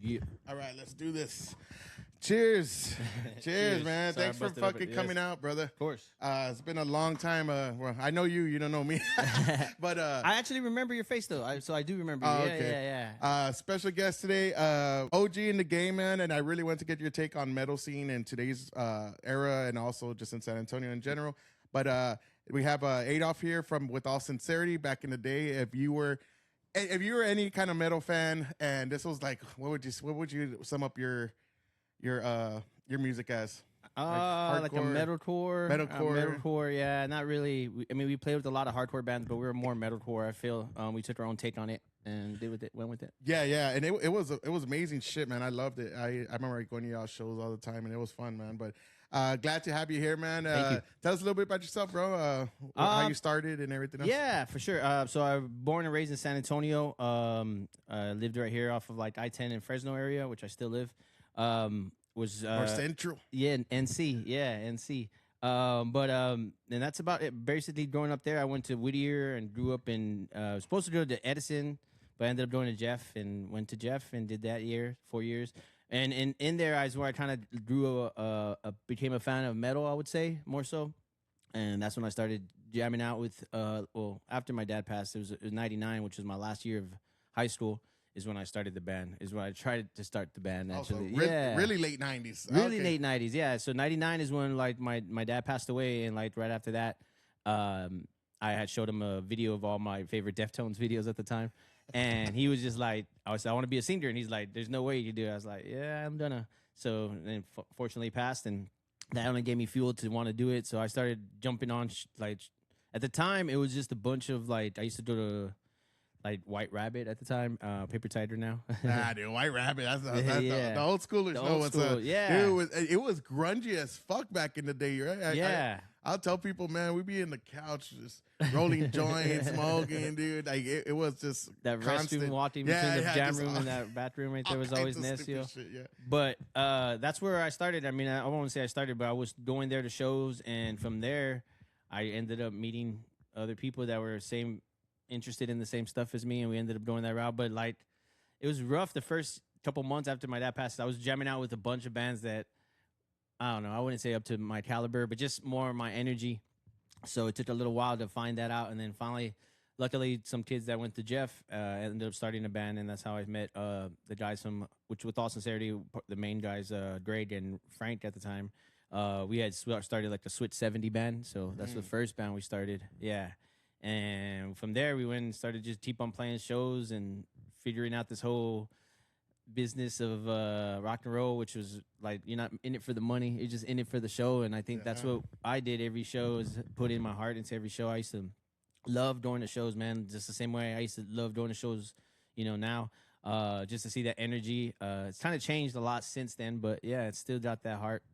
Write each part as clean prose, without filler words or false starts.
Yeah. All right, let's do this. Cheers. Cheers, man. Sorry, Thanks for busted open. fucking Yes. coming out, brother. Of course. It's been a long time. Well, I know you. You don't know me. But I actually remember your face, though. So I do remember you. Oh, Yeah, okay. yeah. Special guest today, OG in the game, man. And I really want to get your take on metal scene in today's era and also just in San Antonio in general. But we have Adolf here from with all Sencerity back in the day. If you were any kind of metal fan, and this was like, what would you sum up your music as? Like a metalcore. Metalcore. Yeah, not really. We played with a lot of hardcore bands, but we were more metalcore. I feel we took our own take on it and went with it. Yeah, and it was amazing shit, man. I loved it. I remember going to y'all shows all the time, and it was fun, man. But glad to have you here, man. Thank you. Tell us a little bit about yourself, bro. How you started and everything else. Yeah, for sure. So I was born and raised in San Antonio. Lived right here off of like I-10 in Fresno area, which I still live. Was Or Central. Yeah, NC. Yeah, NC. And that's about it. Basically, growing up there, I went to Whittier and grew up in. Was supposed to go to Edison, but I ended up going to Jeff and went to Jeff and did that 4 years. And in there, is where I kind of grew became a fan of metal. I would say more so, and that's when I started jamming out with. After my dad passed, it was '99, which was my last year of high school. Is when I started the band. Is when I tried to start the band. Actually, really late '90s. Really late '90s. Yeah. So '99 is when like my dad passed away, and like right after that, I had showed him a video of all my favorite Deftones videos at the time, and he was just like, I want to be a singer, and he's like, there's no way you can do it. I was like, yeah, I'm gonna. So then fortunately he passed, and that only gave me fuel to want to do it. So I started jumping on at the time it was just a bunch of like I used to go to. Like White Rabbit at the time, Paper Tiger now. Nah, dude, White Rabbit. That's the old schoolers know what's up. Yeah, dude, it was grungy as fuck back in the day, right? I'll tell people, man, we be in the couch just rolling joints, smoking, dude. Like it was just that constant. restroom walking between the jam room and that bathroom right there was always nasty. But that's where I started. I mean, I won't say I started, but I was going there to shows, and from there, I ended up meeting other people that were interested in the same stuff as me, and we ended up going that route. But like it was rough the first couple months after my dad passed. I was jamming out with a bunch of bands that I don't know, I wouldn't say up to my caliber, but just more my energy. So it took a little while to find that out, and then finally, luckily, some kids that went to Jeff ended up starting a band, and that's how I met the guys from with all sincerity, the main guys, Greg and Frank at the time. We had started like the Switch 70 band, so that's the first band we started. Yeah. And from there, we went and started just keep on playing shows and figuring out this whole business of rock and roll, which was like you're not in it for the money, you're just in it for the show. And I think that's what I did every show is put in my heart into every show. I used to love going to shows, man, just the same way I used to love going to shows, now, just to see that energy. It's kind of changed a lot since then, but yeah, it's still got that heart.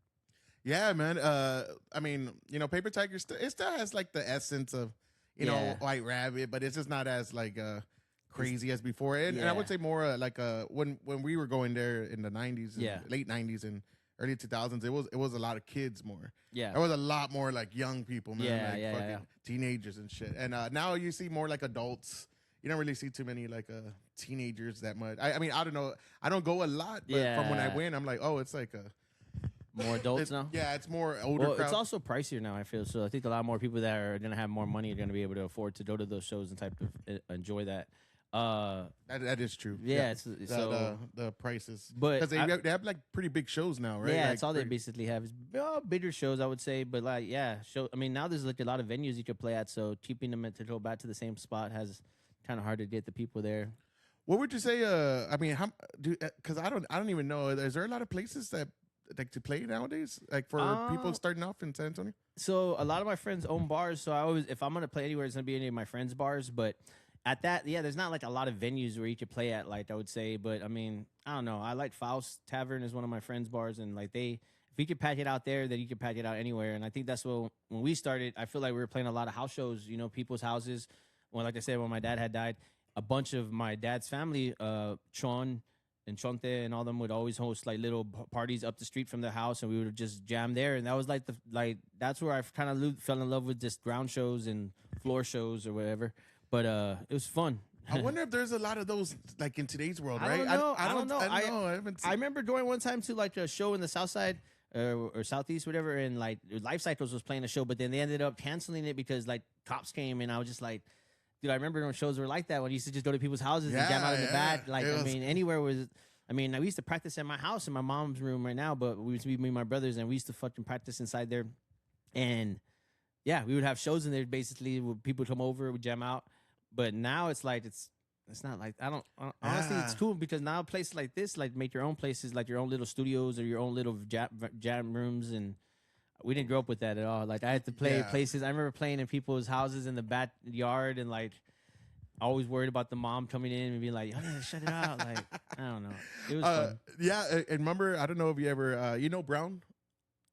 Yeah, man. I mean, Paper Tiger, it still has like the essence of, White Rabbit, but it's just not as like crazy as before. And I would say more like when we were going there in the '90s, late '90s and early 2000s, it was a lot of kids more. Yeah, there was a lot more like young people, man, fucking teenagers and shit. And now you see more like adults. You don't really see too many like teenagers that much. I mean, I don't know. I don't go a lot, but from when I went, I'm like, oh, it's like more adults now? Yeah, it's more older crowd. It's also pricier now, I feel. So I think a lot more people that are going to have more money are going to be able to afford to go to those shows and enjoy that. That is true. Yeah. The prices. But because they have like pretty big shows now, right? Yeah, like that's all they basically have is bigger shows, I would say. But like, I mean, now there's like a lot of venues you could play at. So keeping them to go back to the same spot has kind of hard to get the people there. What would you say? I mean, because I don't even know. Is there a lot of places that like to play nowadays, like for people starting off in San Antonio? So a lot of my friends own bars, so I always, if I'm gonna play anywhere, it's gonna be any of my friends' bars. But at that, there's not like a lot of venues where you could play at, like I would say. But I mean, I don't know. I like Faust Tavern is one of my friends' bars, and like if you could pack it out there, then you could pack it out anywhere. And I think that's when we started. I feel like we were playing a lot of house shows, people's houses. Well, like I said, when my dad had died, a bunch of my dad's family, Chon and Chonte and all them would always host like little parties up the street from their house, and we would just jam there. And that was like that's where I kind of fell in love with just ground shows and floor shows or whatever. But it was fun. I wonder if there's a lot of those like in today's world, right? I don't know. I remember going one time to like a show in the South Side or Southeast, whatever, and like Life Cycles was playing a show, but then they ended up canceling it because like cops came, and I was just like, dude, I remember when shows were like that when you used to just go to people's houses and jam out in the back. Like, I mean, anywhere was. I mean, we used to practice at my house in my mom's room right now, but we used to be me and my brothers, and we used to fucking practice inside there, and yeah, we would have shows in there basically where people would come over, we jam out. But now it's like it's not like honestly it's cool because now places like this like make your own places, like your own little studios or your own little jam rooms, and we didn't grow up with that at all. Like I had to play places. I remember playing in people's houses in the backyard, and like always worried about the mom coming in and being like, "Oh yeah, shut it out." Like I don't know, it was fun. Yeah, and remember, I don't know if you ever Brown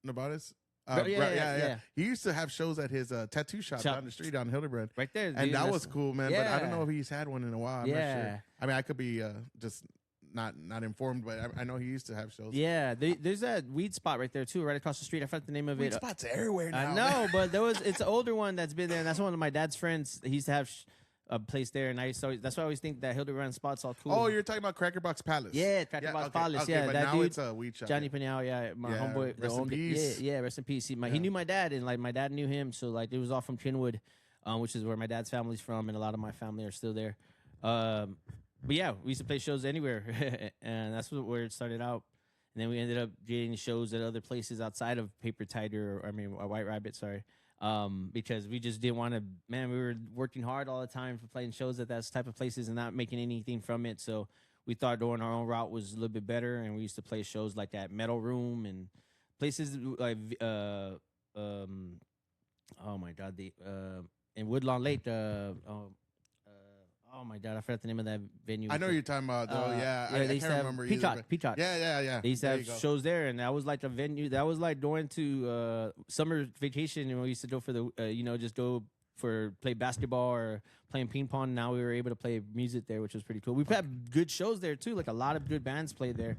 Novares. Yeah. He used to have shows at his tattoo shop down the street on Hildebrand. Right there, dude, and that was cool, man. Yeah. But I don't know if he's had one in a while. I'm not sure. I mean, I could be just not informed, but I know he used to have shows. Yeah, there's that weed spot right there too, right across the street. I forgot the name of it. Weed spots everywhere now. I know, but it's an older one that's been there, and that's one of my dad's friends. He used to have a place there, and that's why I always think that Hildebrand spot's all cool. Oh, you're talking about Cracker Box Palace? Yeah, Cracker Box Palace. Okay, yeah, but that now dude, it's a weed shop. Johnny Pinal, my homeboy. Rest in peace. Yeah, rest in peace. He knew my dad, and like my dad knew him, so like it was all from Chinwood, which is where my dad's family's from, and a lot of my family are still there. But yeah, we used to play shows anywhere, and that's where it started out. And then we ended up getting shows at other places outside of Paper Tiger, White Rabbit, sorry. Because we just didn't want to, man, we were working hard all the time for playing shows at that type of places and not making anything from it. So we thought going our own route was a little bit better. And we used to play shows like at Metal Room and places like, oh my God, in Woodlawn Lake, oh my God, I forgot the name of that venue. I know you're talking about though. I can't remember Peacock. Yeah. They used to have shows there, and that was like a venue. That was like going to summer vacation, and we used to go for the just go for play basketball or playing ping pong. Now we were able to play music there, which was pretty cool. We've had good shows there too. Like a lot of good bands played there.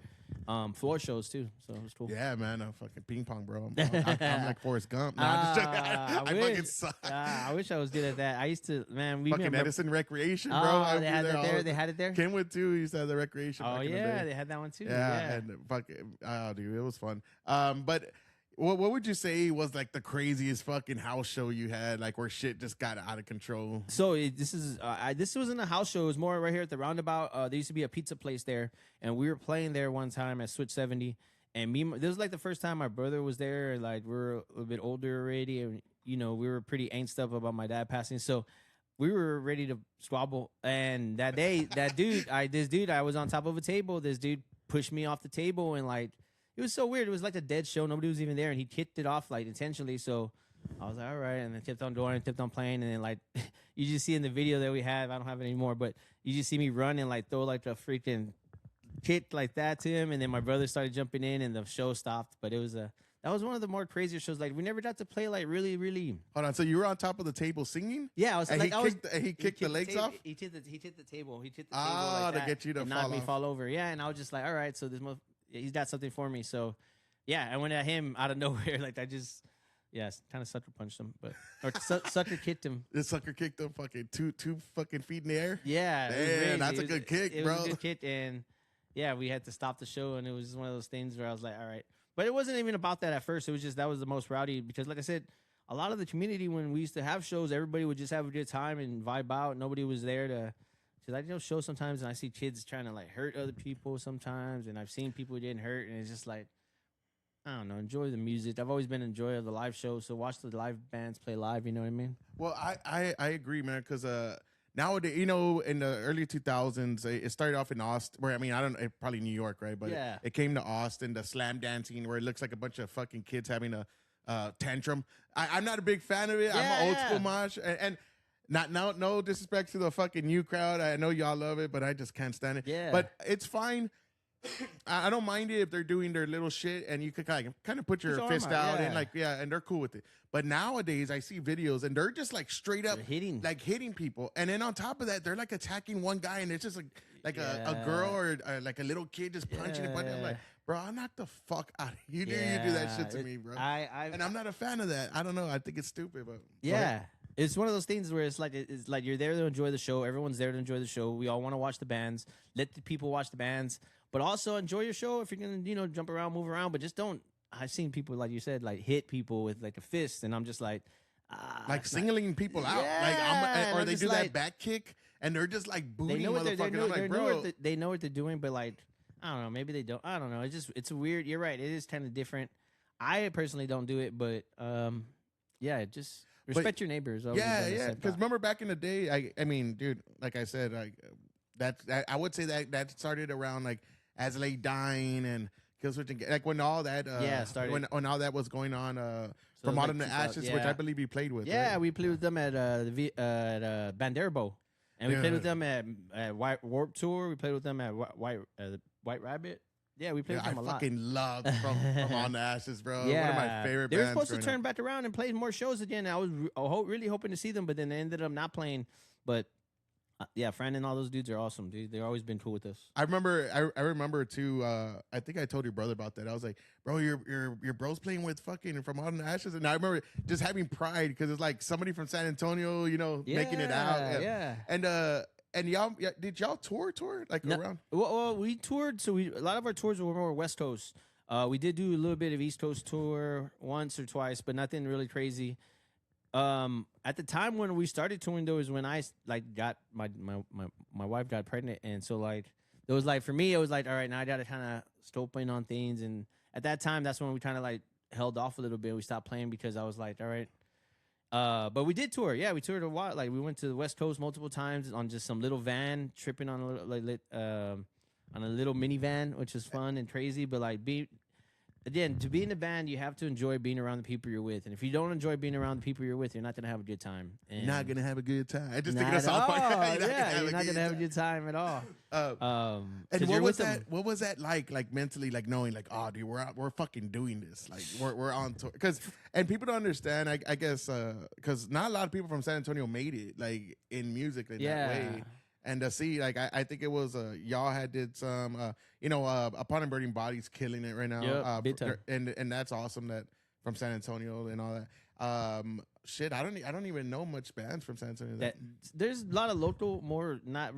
Floor shows too, so it was cool. Yeah, man, I'm fucking ping pong, bro. I'm like Forrest Gump. No, I'm just joking. I fucking suck. I wish I was good at that. I used to, man. We fucking Edison Recreation, bro. They had it there. They had it there. Kenwood too. He used to have the recreation. Oh yeah, they had that one too. Yeah, and fucking, oh dude, it was fun. But what would you say was like the craziest fucking house show you had, like where shit just got out of control? So this wasn't a house show. It was more right here at the roundabout. There used to be a pizza place there, and we were playing there one time at Switch 70. And this was like the first time my brother was there. And like we're a little bit older already, and we were pretty angst up about my dad passing. So we were ready to squabble. And that day, I was on top of a table. This dude pushed me off the table, and like. It was so weird. It was like a dead show. Nobody was even there, and he kicked it off like intentionally. So I was like, all right, and then kept on going and kept on playing. And then like you just see in the video that we have, I don't have it anymore, but you just see me run and like throw like a freaking kick like that to him. And then my brother started jumping in, and the show stopped. But it was that was one of the more crazier shows. Like we never got to play like really, really. Hold on. So you were on top of the table singing? Yeah, I was. And like, he kicked the legs off. He hit the table. He hit the table like to get you to knock me fall over. Yeah, and I was just like, all right, so he's got something for me. So, yeah, I went at him out of nowhere. Like, kind of sucker punched him, sucker kicked him. The sucker kicked him fucking two fucking feet in the air. Yeah. Man, that's a good kick, bro. It was a good kick, and yeah, we had to stop the show, and it was just one of those things where I was like, all right. But it wasn't even about that at first. It was just that was the most rowdy because, like I said, a lot of the community, when we used to have shows, everybody would just have a good time and vibe out. Nobody was there to... Because I show sometimes, and I see kids trying to like hurt other people sometimes, and I've seen people getting hurt, and it's just like, I don't know, enjoy the music. I've always been an enjoyer of the live show, so watch the live bands play live. You know what I mean? Well, I agree, man. Because nowadays, in the early 2000s, it started off in Austin. Where I don't know, probably New York, right? But yeah. It came to Austin, the slam dancing, where it looks like a bunch of fucking kids having a tantrum. I'm not a big fan of it. I'm an old school Mosh, and no disrespect to the fucking new crowd. I know y'all love it, but I just can't stand it. Yeah. But it's fine. I don't mind it if they're doing their little shit and you could kind of put your fist out and and they're cool with it. But nowadays I see videos and they're just like straight up hitting people. And then on top of that, they're like attacking one guy and it's just like a girl or like a little kid just punching and punching. I'm like, bro, I'll knock the fuck out of you. You do that shit to me, bro. And I'm not a fan of that. I don't know. I think it's stupid, but yeah. It's one of those things where it's like you're there to enjoy the show. Everyone's there to enjoy the show. We all want to watch the bands. Let the people watch the bands, but also enjoy your show. If you're gonna jump around, move around, but just don't. I've seen people, like you said, like hit people with like a fist, and I'm just like, like singling people out, or they do that back kick, and they're just like booting motherfuckers. They know what they're doing, but like I don't know, maybe they don't. I don't know. It's weird. You're right. It is kind of different. I personally don't do it, but just. Respect your neighbors. Yeah. Because remember back in the day, I mean, dude, like I said, I would say that started around like As Lay Dying and Killswitch, and like when all that started when all that was going on from Autumn to Ashes, which I believe you played with. Yeah, right? we played with them at Banderbo, and we played with them at White Warp Tour. We played with them at White Rabbit. Yeah, we played with them a lot. I fucking loved from On the Ashes, bro. Yeah. One of my favorite bands. They were supposed to turn back around and play more shows again. I was really hoping to see them, but then they ended up not playing. But Fran and all those dudes are awesome, dude. They've always been cool with us. I remember too. I think I told your brother about that. I was like, bro, your bro's playing with fucking From On the Ashes, and I remember just having pride because it's like somebody from San Antonio, making it out. Yeah. And y'all, did y'all tour around? Well, we toured. So a lot of our tours were more West Coast. We did do a little bit of East Coast tour once or twice, but nothing really crazy. At the time when we started touring, though, is when I got my wife got pregnant, and so it was for me, it was all right, now I got to kind of stop playing on things, and at that time, that's when we kind of held off a little bit. We stopped playing because I was like, all right. But we did tour. Yeah, we toured a while. We went to the West Coast multiple times on just some little van, tripping on a little minivan, which was fun and crazy. But to be in the band, you have to enjoy being around the people you're with. And if you don't enjoy being around the people you're with, you're not gonna have a good time. You're not gonna have a good time. I just think that's all. You're not gonna have a good time at all. And what was that? What was that like mentally, knowing oh, dude, we're fucking doing this. We're on tour. And people don't understand. I guess because not a lot of people from San Antonio made it in music in that way. And to see, I think it was y'all had did some, Upon and Burning Bodies killing it right now. Yep, and that's awesome that from San Antonio and all that. Shit, I don't even know much bands from San Antonio. There's a lot of local, more not.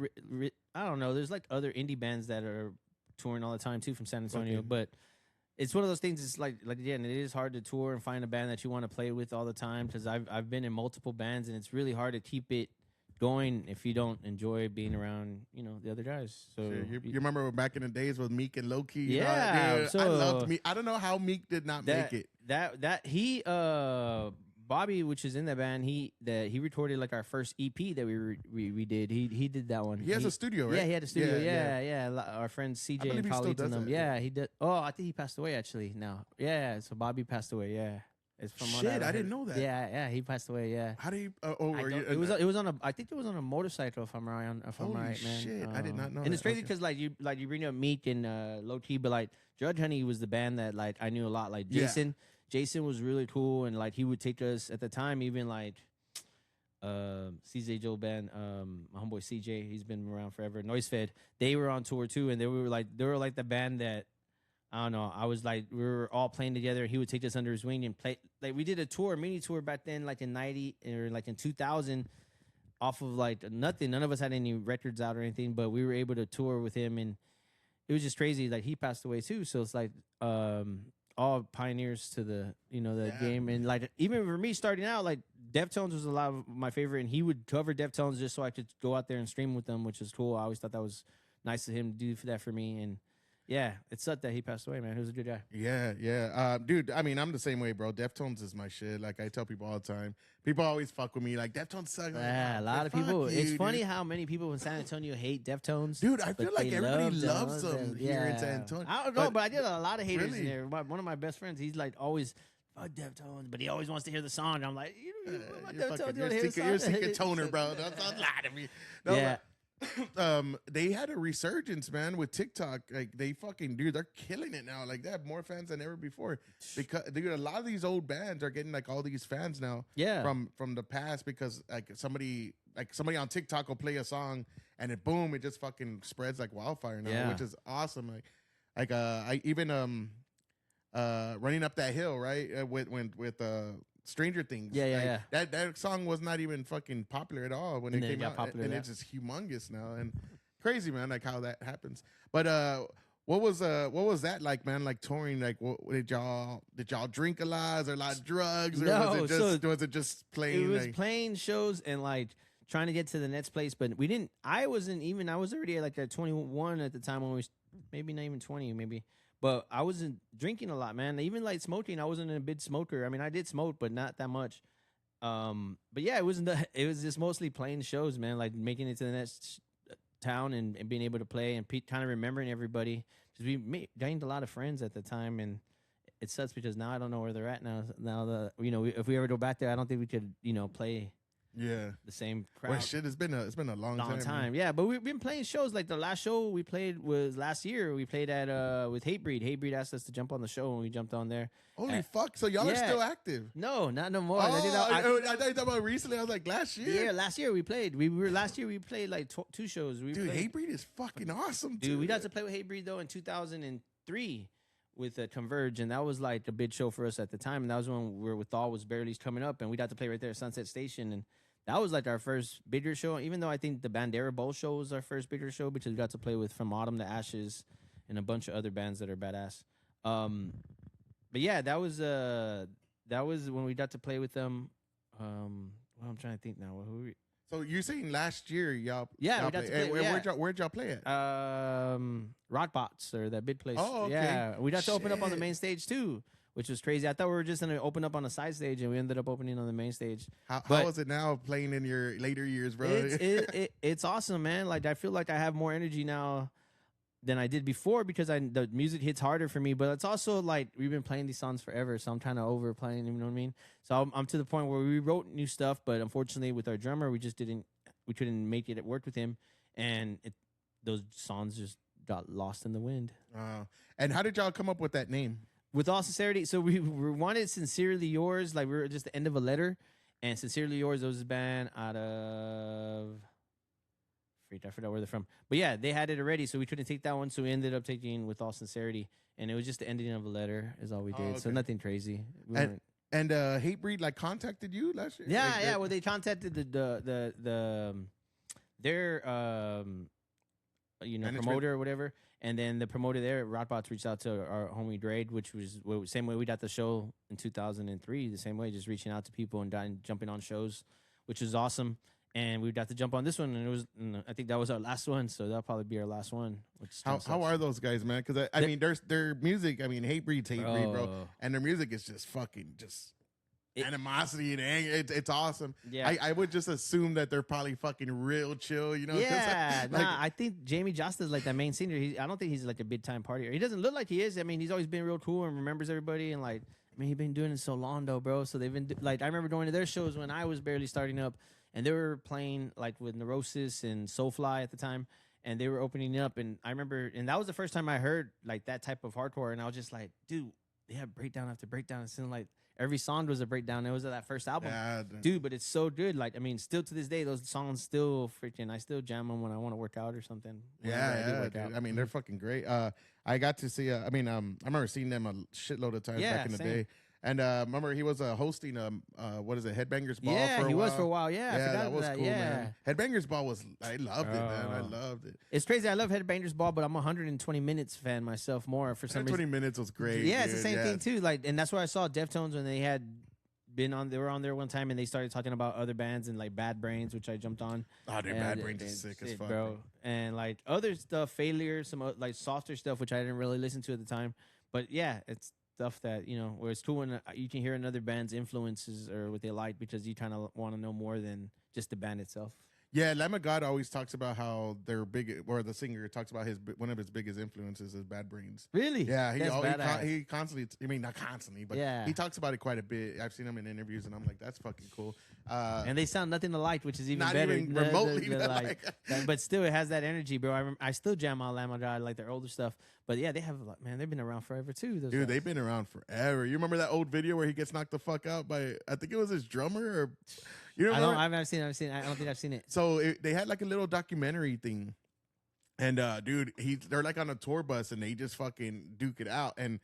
I don't know. There's other indie bands that are touring all the time too from San Antonio, but it's one of those things. It's again, it is hard to tour and find a band that you want to play with all the time because I've been in multiple bands and it's really hard to keep it going if you don't enjoy being around the other guys. So you remember back in the days with Meek and Low Key? Yeah, I loved Meek. I don't know how Meek did not make it. That he Bobby, which is in that band, he recorded our first EP that we did. He did that one. He has a studio, right? Yeah, he had a studio. Yeah. Our friends CJ and colleagues and them. Yeah, he did. Oh, I think he passed away actually now. Yeah, so Bobby passed away. Yeah. It's from shit, I didn't know that. Yeah, he passed away. Yeah. How do you? It was on a. I think it was on a motorcycle. If I'm right, Holy right, man. Shit, I did not know. And it's crazy because you bring up Meek and Low Key, but Judge Honey was the band that I knew a lot. Jason, Jason was really cool, and he would take us at the time even CJ Joe band, my homeboy CJ, he's been around forever. Noise Fed, they were on tour too, and they were the band that. I don't know. I was we were all playing together. He would take us under his wing and play. We did a mini tour back then, in 90 or in 2000, off of nothing. None of us had any records out or anything, but we were able to tour with him, and it was just crazy. He passed away too, so it's all pioneers to the game, and even for me starting out, Deftones was a lot of my favorite, and he would cover Deftones just so I could go out there and stream with them, which is cool. I always thought that was nice of him to do that for me, and. Yeah, it sucked that he passed away, man. He was a good guy. Yeah. Dude, I mean, I'm the same way, bro. Deftones is my shit. I tell people all the time. People always fuck with me. Deftones suck. Yeah, a lot of people. It's funny how many people in San Antonio hate Deftones. Dude, I feel like everybody loves them here in San Antonio. I don't know, but I get a lot of haters in there. One of my best friends, he's always, fuck Deftones, but he always wants to hear the song. I'm like, you're a secret toner, bro. Don't lie to me. No, yeah. They had a resurgence, man, with TikTok. They fucking they're killing it now. They have more fans than ever before because a lot of these old bands are getting all these fans now. Yeah, from the past because somebody on TikTok will play a song and it just fucking spreads like wildfire now, which is awesome. I even running up that hill right with Stranger Things. Yeah. That song was not even fucking popular at all when it came out, popular, and it's just humongous now and crazy, man. Like how that happens. But what was that like, man? Like touring, like what did y'all drink a lot? Is there a lot of drugs, or was it just playing? It was playing shows and like trying to get to the next place, but we didn't. I was already like at 21 at the time when maybe not even 20, maybe. But I wasn't drinking a lot, man. Even like smoking, I wasn't a big smoker. I mean, I did smoke, but not that much. But yeah, it was just mostly playing shows, man. Like making it to the next town and being able to play and kind of remembering everybody. Because we gained a lot of friends at the time, and it sucks because now I don't know where they're at now. Now if we ever go back there, I don't think we could play. Yeah, the same crowd. Well, shit, it's been a long time. Yeah, but we've been playing shows. Like the last show we played was last year. We played at with Hatebreed. Hatebreed asked us to jump on the show, and we jumped on there. Holy fuck! So y'all are still active? No, not no more. Oh, I thought you were talking about recently. I was like last year. Yeah, last year we played. Last year we played like 2 shows. Hatebreed is fucking awesome, dude. We got to play with Hatebreed though in 2003 with Converge, and that was like a big show for us at the time. And that was when Wherewithal was barely coming up, and we got to play right there at Sunset Station and. That was like our first bigger show, even though I think the Bandera Bowl show was our first bigger show because we got to play with From Autumn to Ashes and a bunch of other bands that are badass. But yeah, that was when we got to play with them. Well, I'm trying to think now. So you're saying last year y'all? Yeah, we got to play. Where'd y'all play at? Rotbots or that big place. Oh, okay. Yeah, we got to open up on the main stage too. Which was crazy. I thought we were just going to open up on a side stage, and we ended up opening on the main stage. How is it now playing in your later years, bro? It's awesome, man. Like I feel like I have more energy now than I did before because the music hits harder for me. But it's also like we've been playing these songs forever, so I'm trying to overplaying. You know what I mean? So I'm to the point where we wrote new stuff, but unfortunately with our drummer, we couldn't make it work with him, and those songs just got lost in the wind. And how did y'all come up with that name? With all sincerity, so we wanted Sincerely Yours, like we were just the end of a letter, and Sincerely Yours was a band out of I forgot where they're from, but yeah, they had it already, so we couldn't take that one, so we ended up taking With All Sincerity, and it was just the ending of a letter is all we did, okay. So nothing crazy. And Hatebreed like contacted you last year? Yeah. Well, they contacted their promoter or whatever. And then the promoter there at Rotbots reached out to our homie Drade, which was the same way we got the show in 2003, the same way, just reaching out to people and jumping on shows, which was awesome. And we got to jump on this one, and I think that was our last one, so that'll probably be our last one. How are those guys, man? Because I mean, their music, I mean, Hatebreed's Hatebreed, bro, and their music is just fucking animosity and anger. It's awesome. Yeah, I would just assume that they're probably fucking real chill, you know? Yeah, I think Jamie Josta is like the main singer. I don't think he's like a big time partier. He doesn't look like he is. I mean, he's always been real cool and remembers everybody. And like, I mean, he's been doing it so long though, bro. So they've been like, I remember going to their shows when I was barely starting up, and they were playing like with Neurosis and Soulfly at the time, and they were opening up. And I remember, and that was the first time I heard like that type of hardcore, and I was just like, dude, they have breakdown after breakdown. It seemed like every song was a breakdown. It was that first album. Yeah, dude, but it's so good. Like, I mean, still to this day, those songs still freaking, I still jam them when I want to work out or something. Yeah, dude. I mean, they're fucking great. I got to see, I remember seeing them a shitload of times back in the day. And remember, he was hosting Headbangers Ball for a while? Yeah, he was for a while. Yeah, I forgot that was that. Cool, man. Headbangers Ball I loved it, man. I loved it. It's crazy. I love Headbangers Ball, but I'm a 120 Minutes fan myself more for some reason. 120 Minutes was great. Yeah, it's the same thing too. Like, and that's where I saw Deftones when they were on there one time, and they started talking about other bands and like Bad Brains, which I jumped on. Oh, dude, Bad Brains is sick as fuck, bro. And like other stuff, Failure, some like softer stuff, which I didn't really listen to at the time. But yeah, it's stuff that, where it's cool when you can hear another band's influences or what they like because you kind of want to know more than just the band itself. Yeah, Lamb of God always talks about how they're big, or the singer talks about one of his biggest influences is Bad Brains. Really? Yeah, he constantly, not constantly, but he talks about it quite a bit. I've seen him in interviews, and I'm like, that's fucking cool. And they sound nothing alike, which is even not better. Even remotely like, but still, it has that energy, bro. I still jam on Lamb of God, like their older stuff. But yeah, they've been around forever too. Those Dude, guys. They've been around forever. You remember that old video where he gets knocked the fuck out by, I think it was his drummer, or I haven't seen it. I don't think I've seen it. So they had like a little documentary thing, and dude, they're like on a tour bus, and they just fucking duke it out. And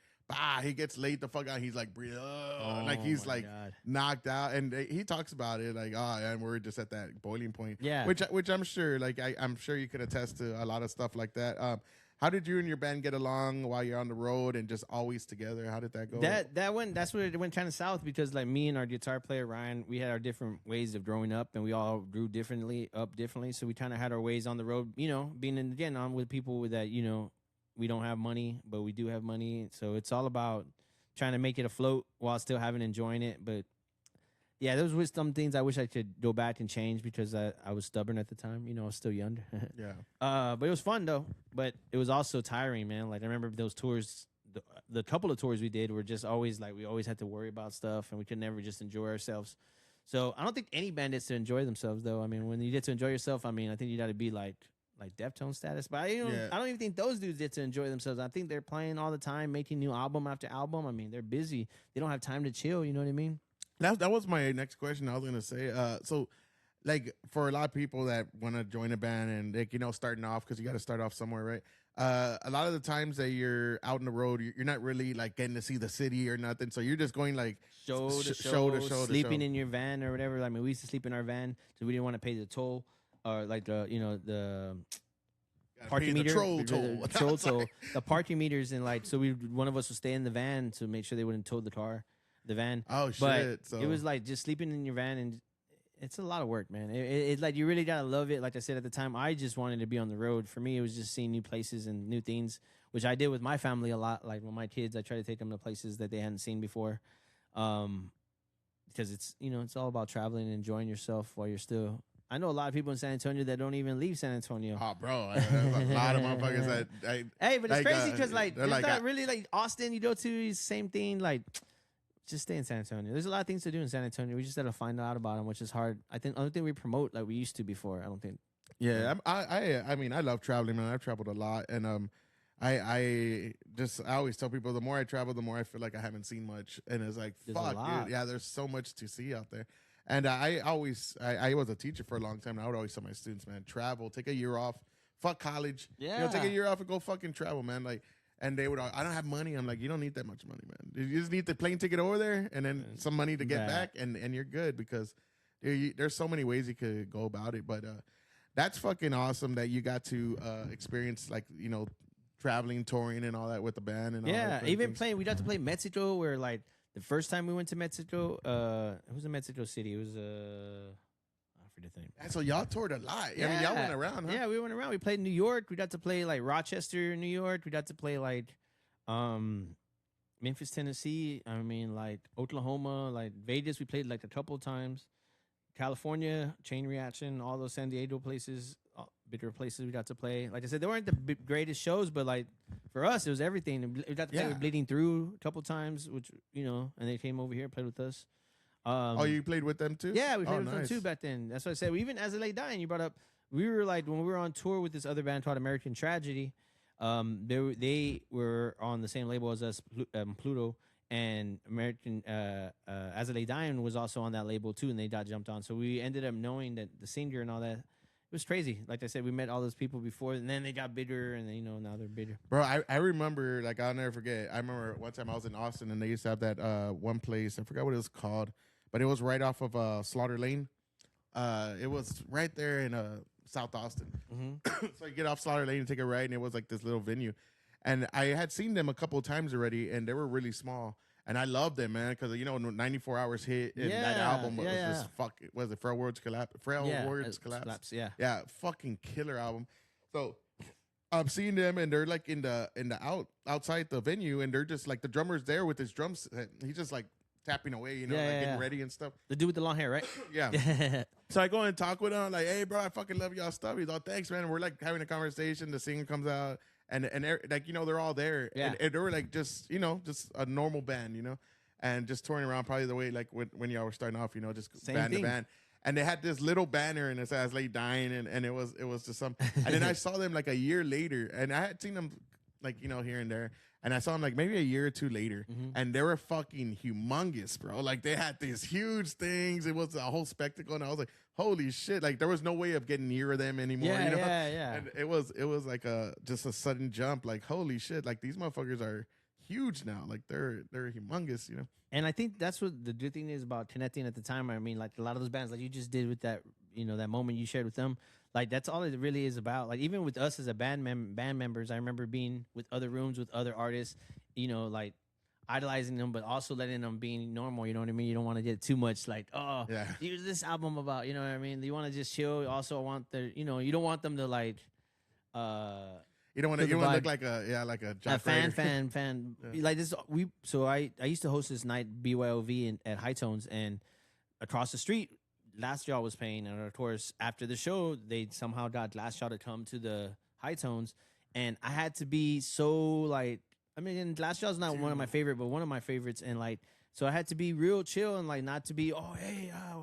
he gets laid the fuck out. He's like, like he's like knocked out, and he talks about it like, and we're just at that boiling point. Yeah, which I'm sure, like I'm sure you could attest to a lot of stuff like that. How did you and your band get along while you're on the road and just always together? How did that go? That's where it went kind of south because like me and our guitar player Ryan, we had our different ways of growing up, and we all grew differently. So we kind of had our ways on the road. Being again on with people that we don't have money, but we do have money. So it's all about trying to make it afloat while still enjoying it. But yeah, those were some things I wish I could go back and change because I was stubborn at the time. I was still young. Yeah. But it was fun though. But it was also tiring, man. Like I remember those tours, the couple of tours we did were just always like we always had to worry about stuff, and we could never just enjoy ourselves. So I don't think any band gets to enjoy themselves though. I mean, when you get to enjoy yourself, I think you got to be like Deftone status. But I don't even think those dudes get to enjoy themselves. I think they're playing all the time, making new album after album. I mean, they're busy. They don't have time to chill. You know what I mean? That was my next question. I was gonna say, so like for a lot of people that want to join a band and like starting off because you got to start off somewhere, right? A lot of the times that you're out on the road, you're not really like getting to see the city or nothing. So you're just going like show to show, sleeping in your van or whatever. I mean, we used to sleep in our van because we didn't want to pay the toll or like the parking meter, the troll toll, the parking meters, and like so one of us would stay in the van to make sure they wouldn't tow the van. Oh shit! But so it was like just sleeping in your van, and it's a lot of work, man. It's like you really gotta love it. Like I said at the time, I just wanted to be on the road. For me, it was just seeing new places and new things, which I did with my family a lot. Like with my kids, I try to take them to places that they hadn't seen before, because it's it's all about traveling and enjoying yourself while you're still. I know a lot of people in San Antonio that don't even leave San Antonio. Oh, bro, there's a lot of motherfuckers that. Hey, but it's crazy because like it's not really like Austin. You go to the same thing. Like, just stay in San Antonio. There's a lot of things to do in San Antonio. We just got to find out about them, which is hard. I don't think we promote like we used to before. I don't think. Yeah, I mean, I love traveling, man. I've traveled a lot, and I always tell people the more I travel, the more I feel like I haven't seen much, and it's like fuck, dude, yeah, there's so much to see out there. And I was a teacher for a long time, and I would always tell my students, man, travel, take a year off, fuck college, take a year off and go fucking travel, man. Like, and they would, I don't have money. I'm like, you don't need that much money, man. You just need the plane ticket over there, and then some money to get back, and you're good because there's so many ways you could go about it. But that's fucking awesome that you got to experience like traveling, touring, and all that with the band and all that. Even playing. We got to play Mexico, where like. The first time we went to Mexico, it was in Mexico City. It was I forget the name. So y'all toured a lot. Yeah. I mean, y'all went around, huh? Yeah, we went around. We played in New York. We got to play like Rochester, New York. We got to play like Memphis, Tennessee. I mean, like Oklahoma, like Vegas. We played like a couple of times. California, Chain Reaction, all those San Diego places, bigger places we got to play. Like I said, they weren't the greatest shows, but like for us, it was everything. We got to play with Bleeding Through a couple times, which and they came over here and played with us. You played with them too? Yeah, we played with them too back then. That's what I said. Even As I Lay Dying, you brought up. We were like when we were on tour with this other band called American Tragedy. They were on the same label as us, Pluto. And American As I Lay Dying was also on that label too, and they got jumped on. So we ended up knowing that the singer and all that. It was crazy. Like I said, we met all those people before, and then they got bigger, and now they're bigger. Bro, I remember, like I'll never forget. I remember one time I was in Austin, and they used to have that one place. I forgot what it was called, but it was right off of Slaughter Lane. It was right there in South Austin. Mm-hmm. So you get off Slaughter Lane and take a right, and it was like this little venue. And I had seen them a couple of times already, and they were really small. And I loved them, man, because 94 Hours hit, and that album was just was it Frail Words Collapse? Frail Words Collapse. Yeah, fucking killer album. So I'm seeing them, and they're like in the outside the venue, and they're just like the drummer's there with his drums. He's just like tapping away, getting ready and stuff. The dude with the long hair, right? Yeah. So I go and talk with him, I'm like, hey, bro, I fucking love y'all stuff. He's all, thanks, man. And we're like having a conversation. The singer comes out. And like they're all there, and they were like just a normal band, and just touring around probably the way like when y'all were starting off, just Same band thing. to band, and they had this little banner and it says "Lay Dying," and it was just some, and then I saw them like a year later, and I had seen them like here and there, and I saw them like maybe a year or two later, and they were fucking humongous, bro. Like they had these huge things. It was a whole spectacle, and I was like, holy shit! Like there was no way of getting near them anymore. Yeah. And it was like just a sudden jump. Like holy shit! Like these motherfuckers are huge now. Like they're humongous, you know. And I think that's what the good thing is about connecting at the time. I mean, like a lot of those bands, like you just did with that, that moment you shared with them. Like that's all it really is about. Like even with us as a band members, I remember being with other rooms with other artists, like idolizing them, but also letting them be normal. You know what I mean? You don't want to get too much like, oh, yeah, here's this album about. You know what I mean? You want to just chill. You also want you don't want them to like. You don't want to. You want to look like a fan. Yeah. Like this, So I used to host this night BYOV at High Tones, and across the street, Last Yaw was playing, and of course after the show, they somehow got Last Yaw to come to the High Tones, and I had to be so like. I mean, and Last Yaw's not one of my favorite, but one of my favorites, and like. So I had to be real chill and like not to be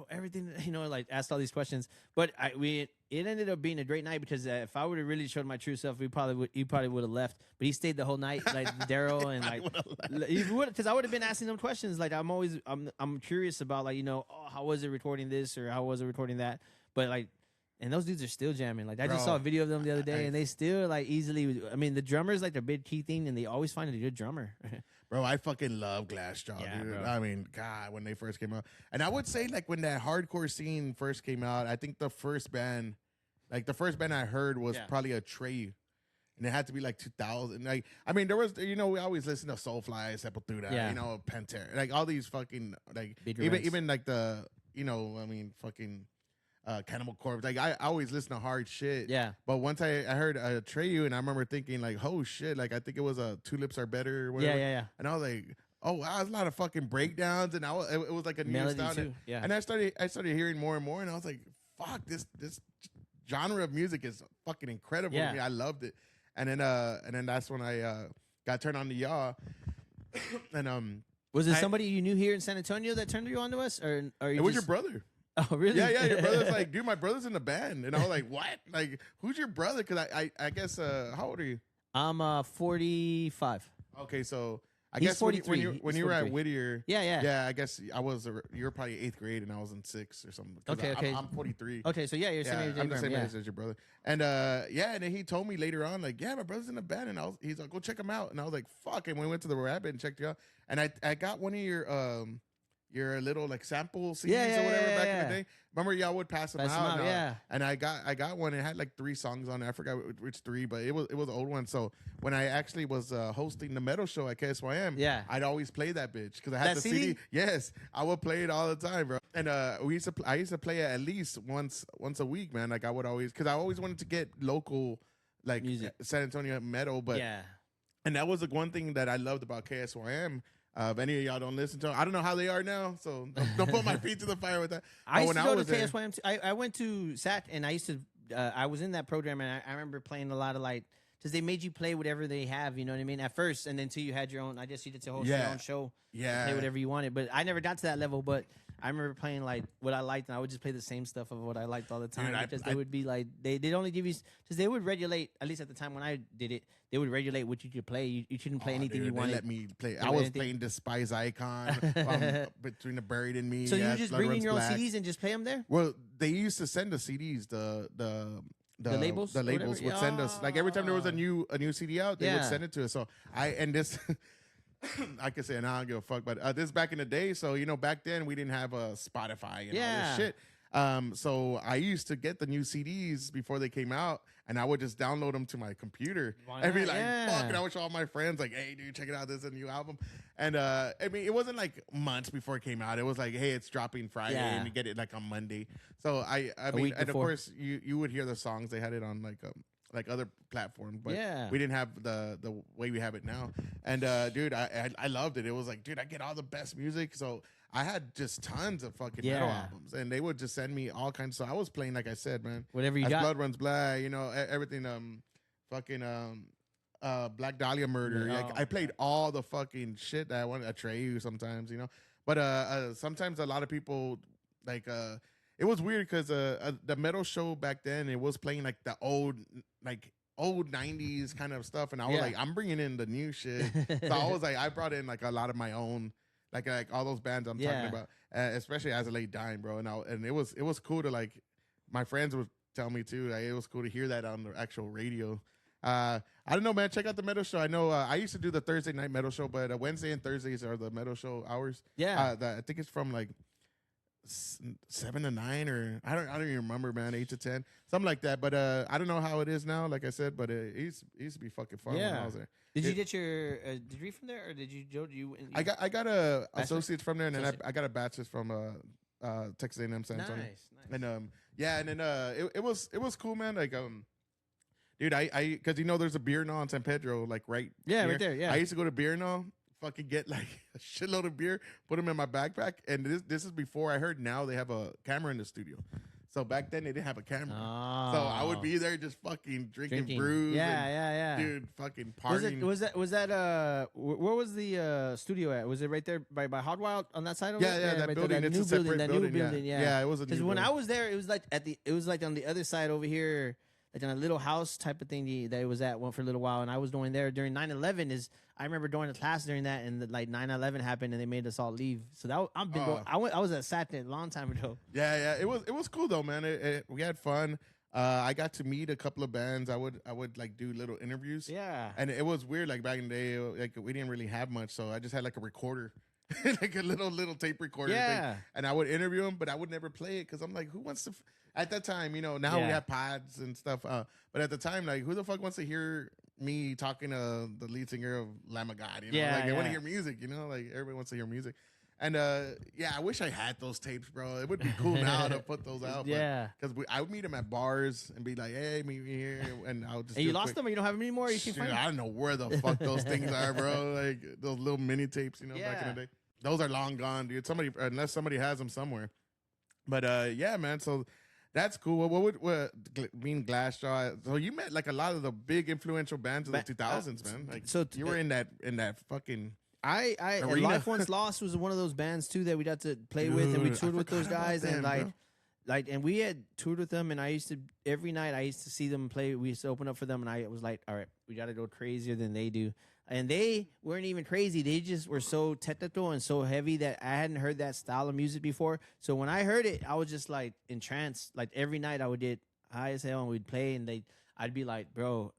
everything like asked all these questions. But it ended up being a great night because if I would have really showed my true self, he probably would have left. But he stayed the whole night, like Daryl and like because I would have been asking him questions. Like I'm curious about like how was it recording this or how was it recording that. But like. And those dudes are still jamming. Like I just saw a video of them the other day, and they still like easily. I mean, the drummer's like their big key thing, and they always find a good drummer. Bro, I fucking love Glassjaw, dude. Bro. I mean, God, when they first came out, and I would say like when that hardcore scene first came out, I think the first band I heard was probably a Trey, and it had to be like 2000. Like, I mean, there was we always listen to Soulfly, Sepultura, Pantera, like all these fucking like even like the fucking. Cannibal Corpse. Like I always listen to hard shit. Yeah. But once I heard Treyu, and I remember thinking like, oh shit, like I think it was Tulips Are Better or whatever. Yeah. And I was like, oh wow, there's a lot of fucking breakdowns, and it was like a new style. Too. Yeah. And I started hearing more and more, and I was like, fuck, this genre of music is fucking incredible to me. I loved it. And then that's when I got turned on to Yaw. And was it somebody you knew here in San Antonio that turned you on to us, or it was your brother? Oh, really? Yeah. Your brother's like, dude, my brother's in the band. And I was like, what? Like, who's your brother? Because I guess, how old are you? I'm 45. Okay, so I He's guess 43. when you were at Whittier. Yeah, I guess you were probably 8th grade and I was in 6th or something. Okay. I'm 43. Okay, so you're same age. I'm the same age as your brother. And and then he told me later on, like, yeah, my brother's in the band. And he's like, go check him out. And I was like, fuck. And we went to the Rabbit and checked it out. And I got one of your little like sample CDs or whatever back in the day. Remember, y'all would pass them out. And I got one. It had like 3 songs on it. I forgot which 3, but it was an old one. So when I actually was hosting the metal show at KSYM, I'd always play that bitch because I had the CD. Yes, I would play it all the time, bro. And I used to play it at least once a week, man. Like I would always, because I always wanted to get local like music. San Antonio metal, but and that was the one thing that I loved about KSYM. If any of y'all don't listen to them, I don't know how they are now, so don't put my feet to the fire with that. I used to go to KSYM. I went to SAC, and I used to. I was in that program, and I remember playing a lot of like, because they made you play whatever they have. You know what I mean? At first, and then until you had your own. I guess you did to host your own show. Yeah, play whatever you wanted. But I never got to that level. But I remember playing like what I liked, and I would just play the same stuff of what I liked all the time. Dude, because they would be like they'd only give you, because they would regulate, at least at the time when I did it, they would regulate what you could play. You shouldn't play anything you wanted. They let me play. I was playing Despise Icon Between the Buried and Me. So you just bring in your own CDs and just play them there? Well, they used to send us CDs. The labels would send us, like, every time there was a new CD out, they would send it to us. So I could say, now I don't give a fuck, but this back in the day. So, back then we didn't have a Spotify and all this shit. So I used to get the new CDs before they came out, and I would just download them to my computer and be like, fuck, and I would show all my friends, like, hey, dude, check it out, this is a new album. And I mean, it wasn't like months before it came out. It was like, hey, it's dropping Friday, and you get it like on Monday. So I mean, and of course you would hear the songs. They had it on like other platforms, but we didn't have the way we have it now. And dude, I loved it. It was like, dude, I get all the best music. So I had just tons of fucking metal albums, and they would just send me all kinds. So I was playing, like I said, man, whatever you got. Blood Runs Black, everything. Black Dahlia Murder. Like, I played all the fucking shit that I wanted. Atreyu sometimes, but sometimes a lot of people like it was weird because the metal show back then, it was playing like the old 90s kind of stuff, and I was like, I'm bringing in the new shit. So I was like, I brought in like a lot of my own, like all those bands I'm talking about, especially As I Lay Dying, bro. And it was cool to, like, my friends would tell me too, like, it was cool to hear that on the actual radio. I I don't know, man. Check out the metal show. I know I used to do the Thursday night metal show, but Wednesday and Thursdays are the metal show hours. Yeah. I think it's from like 7 to 9, or I don't even remember, man. 8 to 10, something like that. But I don't know how it is now. Like I said, but it used to be fucking fun when I was there. Did you get your degree from there, or did you, Joe? I got a associate's from there, and then I got a bachelor's from Texas A&M San Antonio. Nice. And then it was cool, man. Like dude, I because there's a beer now in San Pedro, like right here. Right there. Yeah, I used to go to beer now. Fucking get like a shitload of beer, put them in my backpack, and this is before I heard now they have a camera in the studio. So back then they didn't have a camera, so I would be there just fucking drinking brews. Yeah, dude, fucking partying. Was that where was the studio at? Was it right there by Hot Wild on that side of it? Yeah, that right building. It's a separate building. New building. Yeah, it was a new because when building. I was there, it was like on the other side over here. Like in a little house type of thing that it was at one for a little while, and I was going there during 9/11. I remember going to class during that, and like 9/11 happened, and they made us all leave. So that I was at Saturday a long time ago. Yeah, it was cool though, man. We had fun. I got to meet a couple of bands. I would like do little interviews. Yeah, and it was weird. Like back in the day, like we didn't really have much, so I just had like a recorder. Like a little tape recorder thing. And I would interview them, but I would never play it because I'm like, who wants to at that time, now we have pods and stuff, but at the time, like, who the fuck wants to hear me talking to the lead singer of Lamb of God? I want to hear music, like everybody wants to hear music. And I wish I had those tapes, bro. It would be cool now to put those out. Because I would meet them at bars and be like, hey, meet me here, and I would just. And you lost them, or you don't have them anymore? You can find them? I don't know where the fuck those things are, bro. Like those little mini tapes, back in the day. Those are long gone, dude. Unless somebody has them somewhere. But man. So that's cool. What mean Glassjaw? So you met like a lot of the big influential bands of the 2000s, man. Like, so you were in that fucking. Life Once Lost was one of those bands too that we got to play with, and we toured with those guys, and and we had toured with them, and every night I used to see them play. We used to open up for them, and I was like, all right, we got to go crazier than they do. And they weren't even crazy. They just were so technical and so heavy that I hadn't heard that style of music before. So when I heard it, I was just like entranced. Like every night I would get high as hell and we'd play, and I'd be like, bro,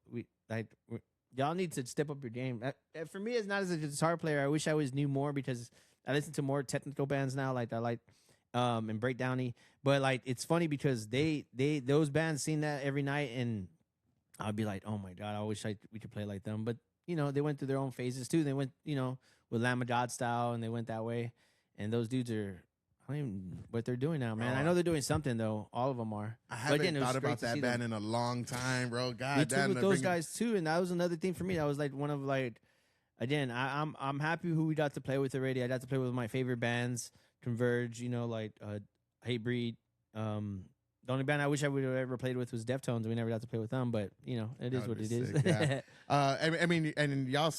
y'all need to step up your game. For me, it's not as a guitar player. I wish I knew more because I listen to more technical bands now. Like I like and Breakdowny. But like it's funny because those bands seen that every night, and I'd be like, oh my God, I wish we could play like them. But they went through their own phases too. They went, with Lamb of God style, and they went that way. And those dudes are, I don't even know what they're doing now, man. I know they're doing something though. All of them are. I haven't thought about that band in a long time, bro. God we damn, with those guys too, and that was another thing for me. That was like one of again, I'm happy who we got to play with already. I got to play with my favorite bands, Converge, Hatebreed. The only band I wish I would have ever played with was Deftones. We never got to play with them, but it is what it is. Yeah. I mean, and y'all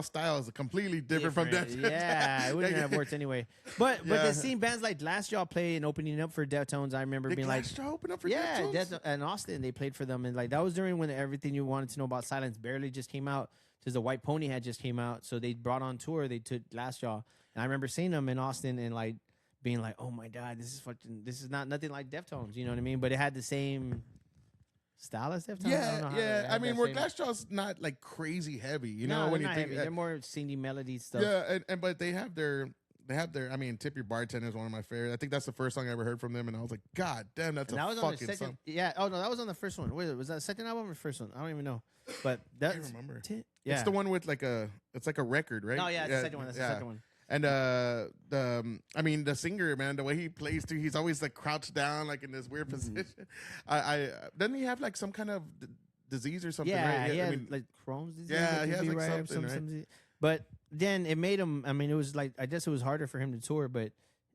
style is completely different from Deftones. Yeah, it wouldn't have worked anyway. But the seeing bands like Glassjaw play and opening up for Deftones, I remember being like, Glassjaw open up for Deftones? And Austin, they played for them, and like that was during when Everything You Wanted to Know About Silence barely just came out, because the White Pony had just came out, so they brought on tour. They took Glassjaw, and I remember seeing them in Austin and like being like, oh my God, this is nothing like Deftones, you know what I mean? But it had the same style as Deftones. Yeah. I mean, where Glassjaw's not like crazy heavy, when you think heavy. They're more singing melody stuff. Yeah, but they have their. I mean, Tip Your Bartender is one of my favorites. I think that's the first song I ever heard from them, and I was like, God damn, that's a fucking song. Yeah. Oh no, that was on the first one. Wait, was that the second album or first one? I don't even know. But that's, I remember. It's the one with it's like a record, right? Oh yeah, it's the second one. That's the second one. And the singer, man, the way he plays too, he's always like crouched down, like in this weird position. Doesn't he have like some kind of disease or something? Yeah, right? he had like Crohn's disease. Yeah, he has like something, right? But then it made him. I mean, it was like I guess it was harder for him to tour, but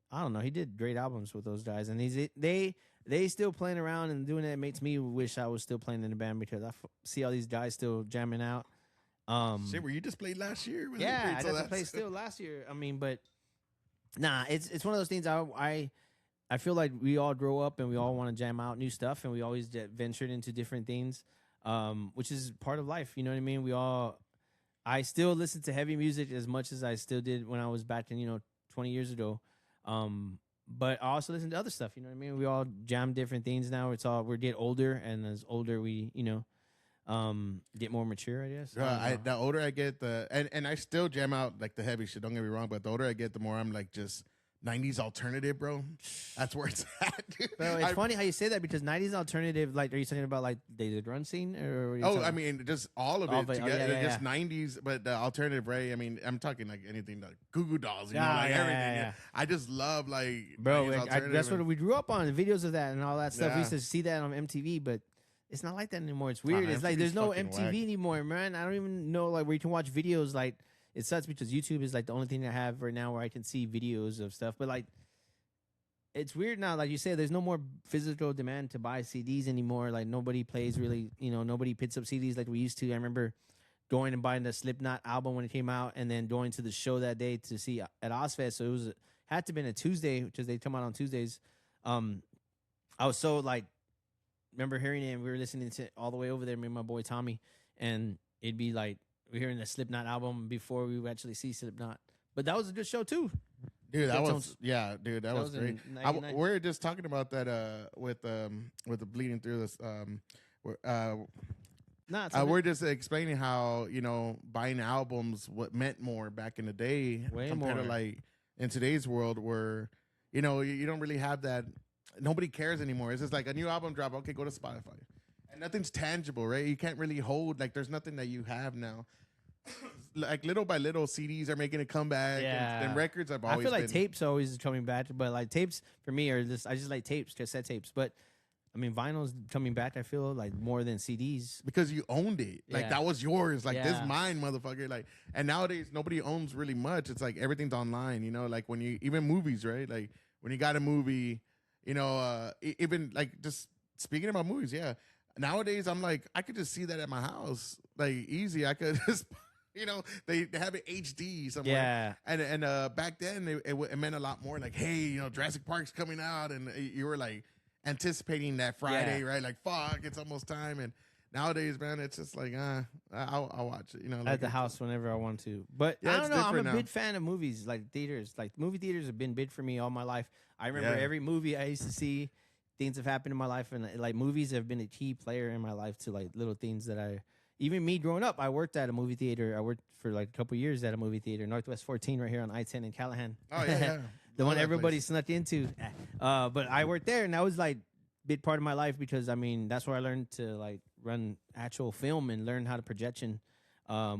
I don't know. He did great albums with those guys, and they still playing around and doing it. It makes me wish I was still playing in the band because I see all these guys still jamming out. Shit, were you just played last year? I got to play still last year. I mean, but nah, it's one of those things. I feel like we all grow up and we all want to jam out new stuff, and we always ventured into different things, which is part of life. You know what I mean? I still listen to heavy music as much as I still did when I was back in 20 years ago. But I also listen to other stuff. You know what I mean? We all jam different things now. We get older, and as older we get more mature, I guess. The older I get, and I still jam out like the heavy shit. Don't get me wrong, but the older I get, the more I'm like just 90s alternative, bro. That's where it's at, dude. Bro, it's funny how you say that because 90s alternative, like, are you talking about like the run scene? Or I mean, just all of it together. Just 90s, but the alternative, Ray. I mean, I'm talking like anything like Goo Goo Dolls, you know, like everything. Yeah. I just love like, bro, that's what we grew up on, the videos of that and all that stuff. We used to see that on MTV, but it's not like that anymore. It's weird. It's like there's no MTV anymore, man. I don't even know like where you can watch videos. Like, it sucks because YouTube is like the only thing I have right now where I can see videos of stuff. But like, it's weird now. Like you say, there's no more physical demand to buy CDs anymore. Like, nobody plays really, nobody picks up CDs like we used to. I remember going and buying the Slipknot album when it came out, and then going to the show that day to see at Ozfest. So it had to have been a Tuesday, because they come out on Tuesdays. I was so like, remember hearing it, and we were listening to it all the way over there, me and my boy Tommy, and it'd be like we're hearing the Slipknot album before we would actually see Slipknot. But that was a good show too. Dude, that was great. We're just talking about that with the bleeding through this. We're just explaining how buying albums what meant more back in the day compared to like in today's world where you don't really have that. Nobody cares anymore. It's just like a new album drop. Okay, go to Spotify, and nothing's tangible, right? You can't really hold like there's nothing that you have now. Like little by little, CDs are making a comeback, and records have always. I feel like tapes are always coming back, but like tapes for me are just I just like tapes, cassette tapes. But I mean, vinyl's coming back. I feel like more than CDs because you owned it. Like that was yours. Like this mine, motherfucker. Like, and nowadays nobody owns really much. It's like everything's online. Like when you even movies, right? Like when you got a movie, even like just speaking about movies, Nowadays I'm like I could just see that at my house, like easy. I could just. They have it HD somewhere. Yeah. And back then it meant a lot more. Like, hey, Jurassic Park's coming out, and you were like anticipating that Friday, right? Like, fuck, it's almost time. And nowadays, man, it's just like, I'll watch it. Like at the house whenever I want to. But I don't know. I'm a big fan of movies, like theaters. Like movie theaters have been big for me all my life. I remember every movie I used to see. Things have happened in my life, and like movies have been a key player in my life to like little things that even me growing up, I worked at a movie theater. I worked for like a couple years at a movie theater, Northwest 14 right here on I-10 in Callahan. Oh, yeah. The one everybody snuck into. But I worked there, and that was like a big part of my life because, I mean, that's where I learned to like run actual film and learn how to projection,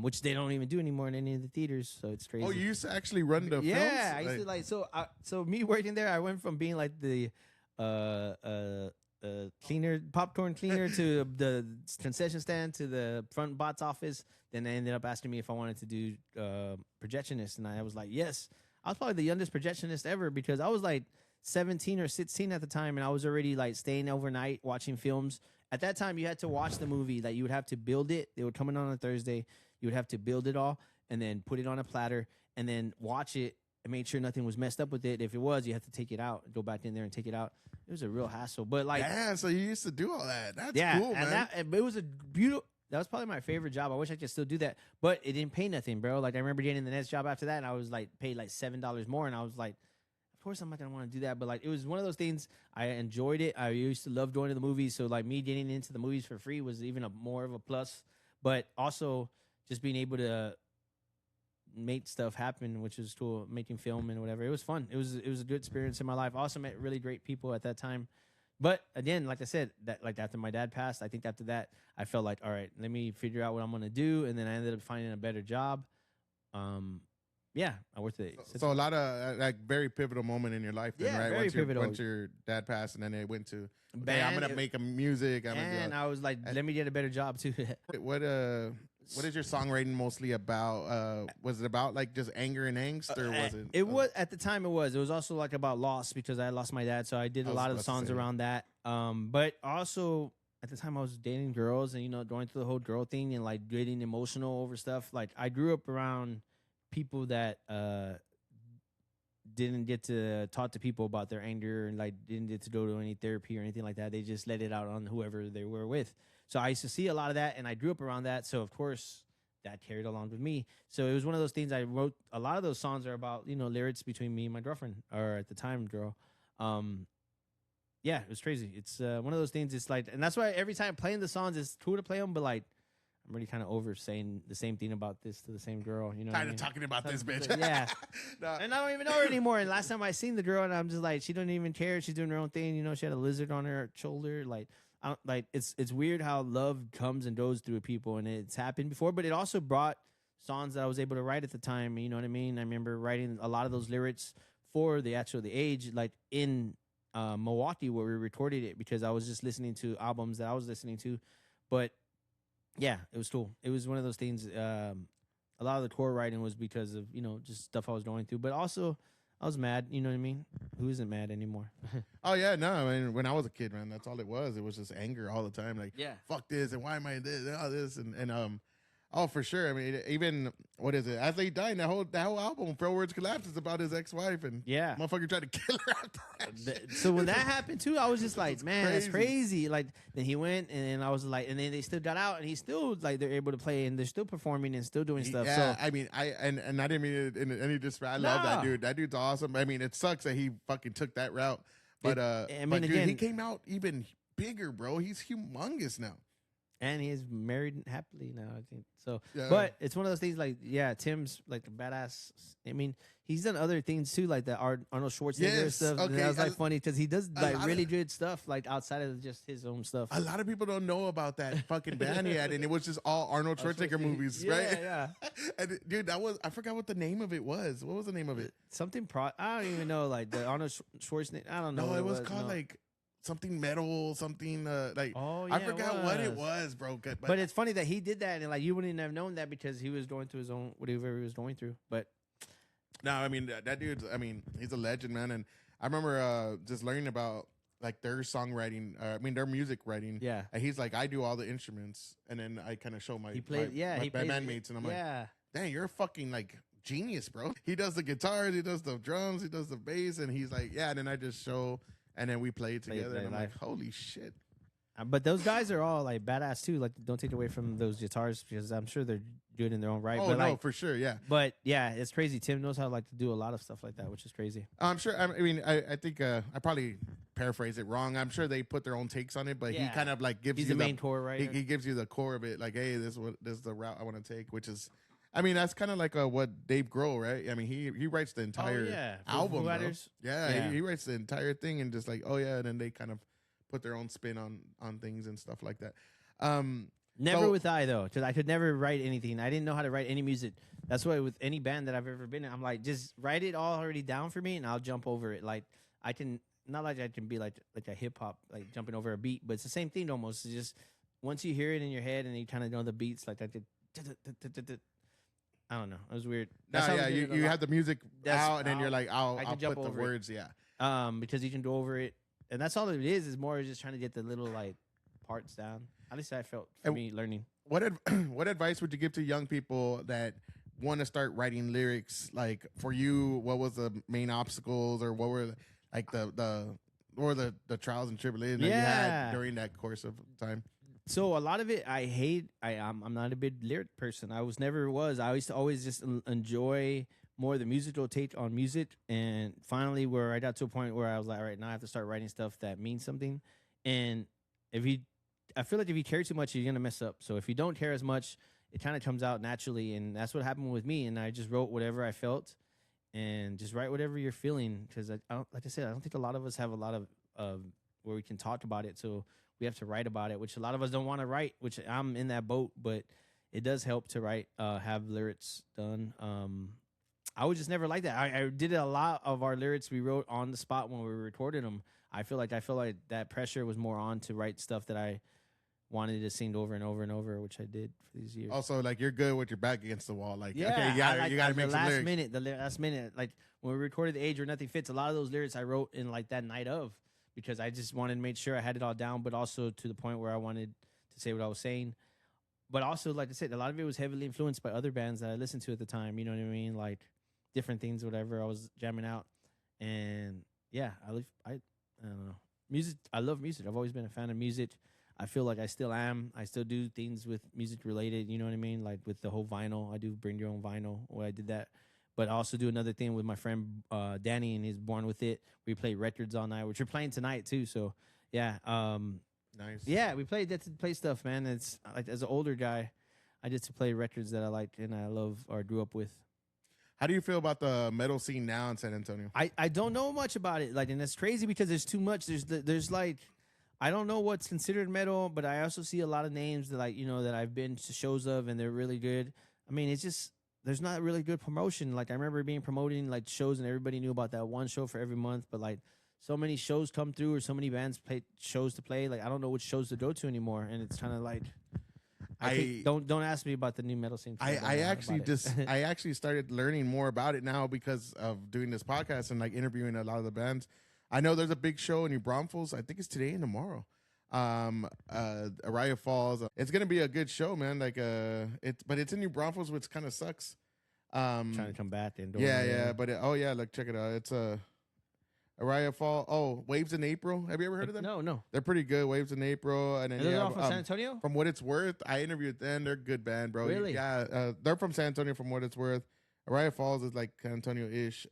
which they don't even do anymore in any of the theaters. So it's crazy. Oh, you used to actually run the films? Yeah, I used to so me working there, I went from being like the popcorn cleaner to the concession stand to the front box office. Then they ended up asking me if I wanted to do projectionist, and I was like, yes. I was probably the youngest projectionist ever because I was like 17 or 16 at the time, and I was already like staying overnight watching films. At that time, you had to watch the movie. Like you would have to build it. They would come in on a Thursday. You would have to build it all and then put it on a platter and then watch it and make sure nothing was messed up with it. If it was, you have to take it out, go back in there and take it out. It was a real hassle. But like, so you used to do all that. That's cool, man. It was a beautiful. That was probably my favorite job. I wish I could still do that, but it didn't pay nothing, bro. Like I remember getting the next job after that, and I was like paid like $7 more, and I was like, of course I'm not gonna want to do that. But like it was one of those things. I enjoyed it. I used to love going to the movies, so like me getting into the movies for free was even more of a plus. But also just being able to make stuff happen, which was cool, making film and whatever. It was fun. It was a good experience in my life. I also met really great people at that time. But again, like I said, that like after my dad passed, I think after that, I felt like, all right, let me figure out what I'm gonna do, and then I ended up finding a better job. I worked at so a lot of like very pivotal moment in your life, then, right? Very pivotal. Once your dad passed, and then it went to I'm gonna make a music. And I was like, let me get a better job too. What is your songwriting mostly about? Was it about like just anger and angst, or was it? It was at the time. It was also like about loss because I lost my dad, so I did a lot of the songs around that. But also at the time I was dating girls and going through the whole girl thing and like getting emotional over stuff. Like I grew up around people that didn't get to talk to people about their anger and like didn't get to go to any therapy or anything like that. They just let it out on whoever they were with. So I used to see a lot of that, and I grew up around that. So of course that carried along with me. So it was one of those things. I wrote a lot of those songs are about lyrics between me and my girlfriend, or at the time girl. It was crazy. It's one of those things. It's like, and that's why every time playing the songs, it's cool to play them, but like I'm already kind of over saying the same thing about this to the same girl. You know, kind of talking about this bitch. Yeah, No. and I don't even know her anymore. And last time I seen the girl, and I'm just like, she doesn't even care. She's doing her own thing. You know, she had a lizard on her shoulder. Like, it's weird how love comes and goes through people, and it's happened before. But it also brought songs that I was able to write at the time. You know what I mean? I remember writing a lot of those lyrics for the age, like in Milwaukee where we recorded it, because I was just listening to albums that I was listening to. But yeah, it was cool. It was one of those things. A lot of the core writing was because of, you know, just stuff I was going through. But also, I was mad. You know what I mean? Who isn't mad anymore? Oh yeah, no. I mean, when I was a kid, man, that's all it was. It was just anger all the time. Like, Yeah. fuck this, and why am I this, and all this, and oh, for sure. I mean, even what is it? As They Die, that whole album, Pro Words Collapse, is about his ex-wife, and Yeah. motherfucker tried to kill her after that. So when that happened too, I was just like, man, that's crazy. Like, then he went, and I was like, and then they still got out, and he's still like, they're able to play, and they're still performing and still doing stuff. Yeah, So I mean, I didn't mean it in any disrespect. I love that dude. That dude's awesome. I mean, it sucks that he fucking took that route, but dude, again, he came out even bigger, bro. He's humongous now. And he's married happily now, I think. So, yeah. But it's one of those things like, yeah, Tim's like a badass. I mean, he's done other things too, like that Arnold Schwarzenegger stuff. Okay. And that was like funny because he does like really good stuff, like outside of just his own stuff. A lot of people don't know about that fucking band he had, and it was just all Arnold Schwarzenegger movies, right? Yeah. And dude, I forgot what the name of it was. What was the name of it? Something I don't even know, like the Arnold Schwarzenegger. I don't know. No, it was called like something metal, something like. Oh, yeah, I forgot what it was, bro. But it's funny that he did that, and like you wouldn't have known that because he was going through his own whatever he was going through. But no, I mean that dude's. I mean, he's a legend, man. And I remember just learning about like their songwriting. I mean, their music writing. Yeah. And he's like, I do all the instruments, and then I kind of show my bandmates, and I'm like, dang, you're a fucking like genius, bro. He does the guitars, he does the drums, he does the bass, and he's like, yeah. And then I just show. And then we played together, and I'm like, holy shit. But those guys are all like badass too. Like, don't take away from those guitars because I'm sure they're good in their own right. Oh, but, no, like, for sure, yeah. But yeah, it's crazy. Tim knows how like to do a lot of stuff like that, which is crazy. I'm sure. I mean, I think I probably paraphrase it wrong. I'm sure they put their own takes on it, but he kind of like gives you the main core, right? He gives you the core of it, like, hey, this is the route I want to take, which is. I mean, that's kind of like what Dave Grohl, right? I mean, he writes the entire album. Bro. Yeah. He writes the entire thing and just like, oh yeah, and then they kind of put their own spin on things and stuff like that. Never with I though, because I could never write anything. I didn't know how to write any music. That's why with any band that I've ever been in, I'm like, just write it all already down for me, and I'll jump over it. Like I can, not like I can be like a hip hop, like jumping over a beat, but it's the same thing almost. It's just once you hear it in your head and you kind of know the beats, like I did. I don't know. It was weird. You have the music out, and then you're like, I'll put the words, because you can go over it, and that's all it is. Is more just trying to get the little like parts down. At least I felt for me learning. What advice would you give to young people that want to start writing lyrics? Like for you, what was the main obstacles, or what were like the trials and tribulations that you had during that course of time? So a lot of it I hate. I'm not a big lyric person. I never was. I used to always just enjoy more the musical take on music. And finally, where I got to a point where I was like, all right, now I have to start writing stuff that means something. And I feel like if you care too much, you're gonna mess up. So if you don't care as much, it kind of comes out naturally. And that's what happened with me. And I just wrote whatever I felt, and just write whatever you're feeling. Because like I said, I don't think a lot of us have a lot of where we can talk about it. So we have to write about it, which a lot of us don't want to write, which I'm in that boat, but it does help to write, have lyrics done. I was just never like that. I did a lot of our lyrics we wrote on the spot when we recorded them. I feel like that pressure was more on to write stuff that I wanted to sing over and over and over, which I did for these years. Also, like you're good with your back against the wall. Like, okay, you got to make some lyrics. The last minute, like when we recorded The Age Where Nothing Fits, a lot of those lyrics I wrote in like that night of. Because I just wanted to make sure I had it all down, but also to the point where I wanted to say what I was saying. But also, like I said, a lot of it was heavily influenced by other bands that I listened to at the time. You know what I mean? Like different things, whatever. I was jamming out. And yeah, I don't know. Music, I love music. I've always been a fan of music. I feel like I still am. I still do things with music related. You know what I mean? Like with the whole vinyl. I do bring your own vinyl. Where I did that. But I also do another thing with my friend Danny, and he's Born With It. We play records all night, which we're playing tonight too. So yeah, nice. Yeah, we play stuff, man. It's like as an older guy, I just play records that I liked and I love or grew up with. How do you feel about the metal scene now in San Antonio? I don't know much about it, like, and it's crazy because there's too much. There's like, I don't know what's considered metal, but I also see a lot of names that, like, that I've been to shows of and they're really good. I mean, it's just there's not really good promotion. Like, I remember promoting like shows and everybody knew about that one show for every month, but like so many shows come through or so many bands play shows to play. Like, I don't know which shows to go to anymore, and it's kind of like. Don't ask me about the new metal scene. I actually started learning more about it now because of doing this podcast and like interviewing a lot of the bands. I know there's a big show in New Braunfels. I think it's today and tomorrow. Araya Falls. It's gonna be a good show, man. Like but it's in New Braunfels, which kind of sucks. Trying to come back and but look, check it out. It's Araya Fall. Oh, Waves in April. Have you ever heard of them? No. They're pretty good. Waves in April. And then they're all from San Antonio? From What It's Worth, I interviewed them. They're a good band, bro. Really? Yeah. They're from San Antonio from What It's Worth. Araya Falls is like San Antonio-ish.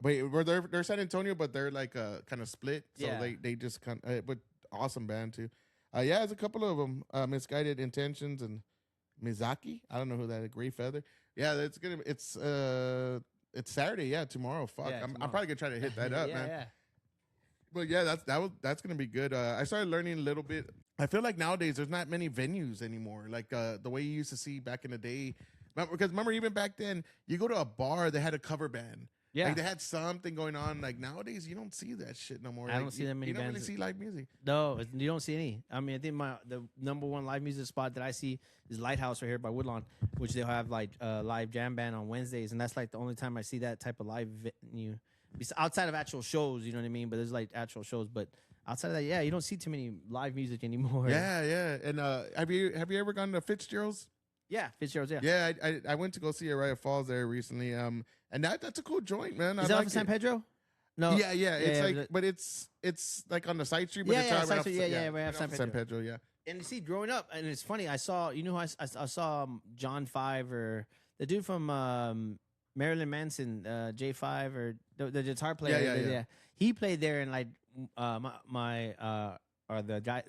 They're San Antonio, but they're like kind of split. So they just kind of, but awesome band too. There's a couple of them. Misguided Intentions and Mizaki. I don't know who that is. Gray Feather. Yeah, it's Saturday, tomorrow. Fuck, Yeah, I'm probably gonna try to hit that up, man. Yeah. But that's gonna be good. I started learning a little bit. I feel like nowadays there's not many venues anymore, like the way you used to see back in the day. Because remember, even back then, you go to a bar, they had a cover band. Yeah, like they had something going on. Like nowadays, you don't see that shit no more. I don't see that many bands. You don't bands. really see live music. No, you don't see any. I mean, I think the number one live music spot that I see is Lighthouse right here by Woodlawn, which they'll have like a live jam band on Wednesdays, and that's like the only time I see that type of live venue. Outside of actual shows, you know what I mean? But there's like actual shows, but outside of that, you don't see too many live music anymore. Yeah. And have you ever gone to Fitzgerald's? Yeah, Fitzgerald's. Yeah. Yeah, I went to go see Araya Falls there recently. And that's a cool joint, man. Is that off of San Pedro? No. Yeah. It's like on the side street. But right off San Pedro. Yeah. And you see, growing up, and it's funny. I saw, who I saw John 5 or the dude from Marilyn Manson, J5 or the guitar player. Yeah. He played there, and like or the guy,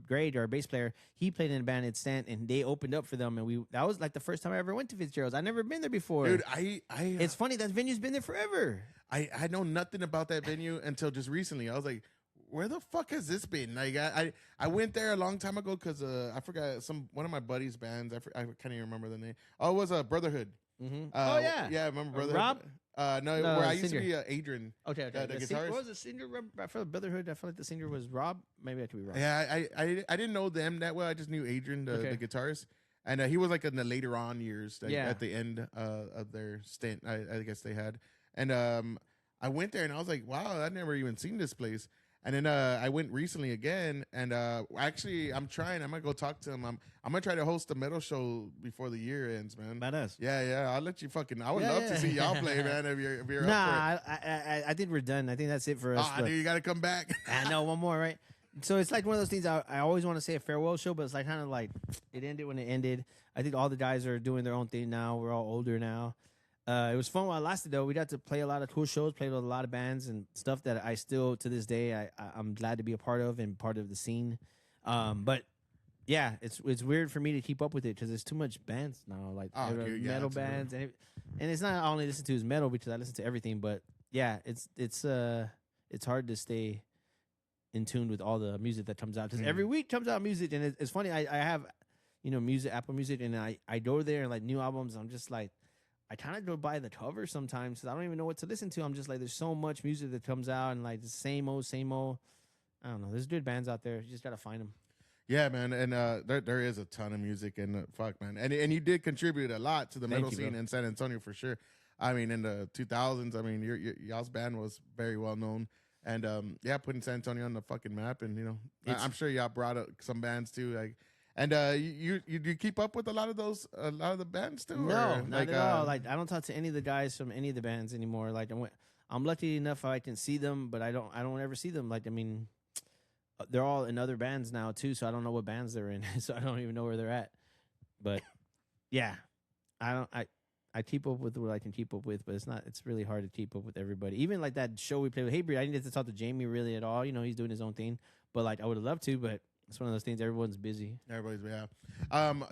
grade or bass player, he played in a band at Stant, and they opened up for them, and that was like the first time I ever went to Fitzgerald's. I'd never been there before. Dude, it's funny, that venue's been there forever. I know nothing about that venue until just recently. I was like, where the fuck has this been? Like I went there a long time ago because I forgot one of my buddies' bands. I can't even remember the name. Oh, it was Brotherhood. Mm-hmm. Yeah, I remember Brotherhood. Rob? No, where I used to be Adrian. Okay. The guitarist. What was the singer? I feel like Brotherhood. I feel like the singer was Rob. Maybe I could be wrong. Yeah, I didn't know them that well. I just knew Adrian, the guitarist, and he was like in the later on years, at the end of their stint. I guess they had, and I went there and I was like, wow, I'd never even seen this place. And then I went recently again, and actually I'm gonna go talk to him. I'm gonna try to host a metal show before the year ends, man. Badass. Yeah. I'll let you I would love to see y'all play, man. If you're up for it. I think we're done. I think that's it for us. Dude, you gotta come back. I know, one more, right? So it's like one of those things. I always want to say a farewell show, but it's like kind of like it ended when it ended. I think all the guys are doing their own thing now. We're all older now. It was fun while it lasted, though. We got to play a lot of cool shows, played with a lot of bands and stuff that I still, to this day, I'm glad to be a part of and part of the scene. But yeah, it's weird for me to keep up with it because there's too much bands now, like metal bands, and it's not I only listen to is metal because I listen to everything. But yeah, it's hard to stay in tune with all the music that comes out because every week comes out music, and it's funny. I have music, Apple Music, and I go there and like new albums. I'm just like. I kind of go by the cover sometimes because I don't even know what to listen to. I'm just like, there's so much music that comes out and like the same old. I don't know. There's good bands out there. You just got to find them. Yeah, man. And there is a ton of music and fuck, man. And you did contribute a lot to the metal scene in San Antonio for sure. I mean, in the 2000s, I mean, y'all's band was very well known. And putting San Antonio on the fucking map. And, I'm sure y'all brought up some bands too. Like, and you keep up with a lot of the bands too? No, not at all. Like I don't talk to any of the guys from any of the bands anymore. Like I'm lucky enough I can see them, but I don't ever see them. Like I mean, they're all in other bands now too, so I don't know what bands they're in, so I don't even know where they're at. But yeah, I keep up with what I can keep up with, but it's really hard to keep up with everybody. Even like that show we played with Hatebreed, I didn't get to talk to Jamie really at all. He's doing his own thing, but like I would have loved to, but It's one of those things. Everyone's busy. Everybody's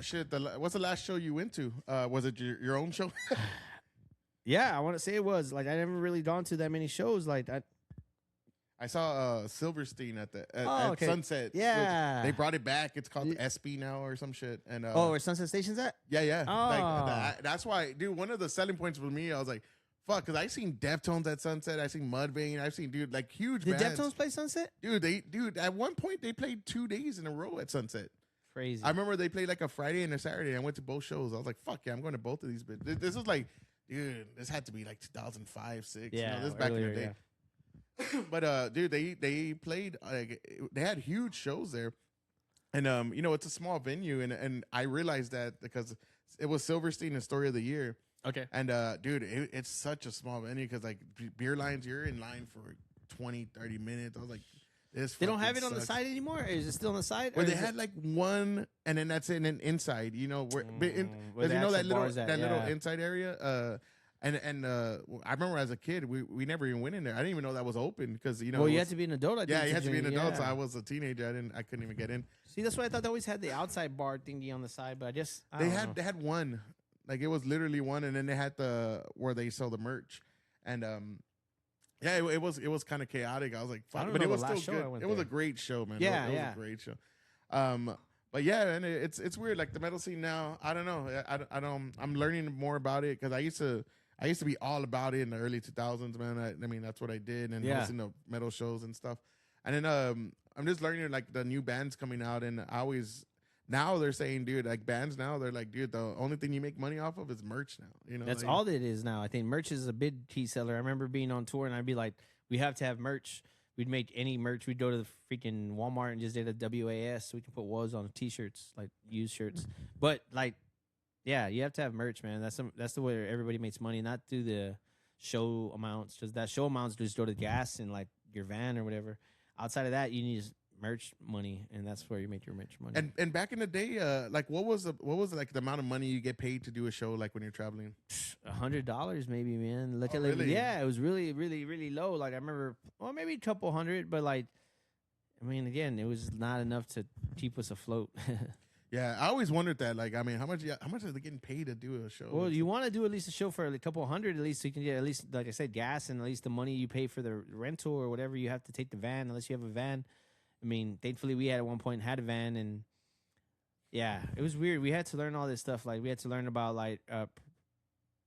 shit. What's the last show you went to? Was it your own show? Yeah, I want to say it was. Like, I never really gone to that many shows. Like, I saw Silverstein at okay. Sunset. Yeah, they brought it back. It's called SB now or some shit. And where Sunset Station's at? Yeah. Oh. Like, that's why, dude. One of the selling points for me, I was like, fuck, because I seen Deftones at Sunset. I seen Mudvayne. I've seen like huge. Did bands. Deftones play Sunset? Dude. At one point, they played 2 days in a row at Sunset. Crazy. I remember they played like a Friday and a Saturday. I went to both shows. I was like, fuck yeah, I'm going to both of these. But this was like, dude, this had to be like 2005, 6. Yeah, this back in the day. Yeah. But dude, they played. They had huge shows there, and it's a small venue, and I realized that because it was Silverstein and Story of the Year. Okay. And dude, it's such a small venue because like beer lines, you're in line for 20, 30 minutes. I was like, this. They don't have it on the side anymore. Is it still on the side? Where they had like one, and then that's it, and then inside. Where that little inside area. And I remember as a kid, we never even went in there. I didn't even know that was open because Well, you had to be an adult. I think, you had to be an adult. So I was a teenager. I couldn't even get in. See, that's why I thought they always had the outside bar thingy on the side, but they had one. Like it was literally one, and then they had where they sell the merch, and it was kind of chaotic. I was like, fuck, but it was still good. It was a great show, man. Yeah, it was a great show. But yeah, and it's weird. Like the metal scene now, I don't know. I'm learning more about it because I used to be all about it in the early 2000s, man. I mean, that's what I did, and hosting the metal shows and stuff. And then I'm just learning like the new bands coming out, and now they're saying, dude, like bands now, they're like, dude, the only thing you make money off of is merch now. That's all it is now. I think merch is a big key seller. I remember being on tour and I'd be like, we have to have merch. We'd make any merch. We'd go to the freaking Walmart and just did a WAS so we can put WAS on t-shirts, like used shirts. But like, yeah, you have to have merch, man. That's the way everybody makes money, not through the show amounts. Because that show amounts just go to gas and like your van or whatever. Outside of that, you need merch money, and that's where you make your merch money. And back in the day, like what was like the amount of money you get paid to do a show, like when you're traveling? $100 maybe, man. Really? Yeah, it was really, really, really low. Like I remember, maybe a couple hundred, but like, I mean, again, it was not enough to keep us afloat. Yeah, I always wondered that. Like, I mean, how much are they getting paid to do a show? Well, you want to do at least a show for a couple hundred, at least so you can get at least, like I said, gas and at least the money you pay for the rental or whatever you have to take the van, unless you have a van. I mean, thankfully we had at one point had a van, and yeah, it was weird. We had to learn all this stuff. Like we had to learn about like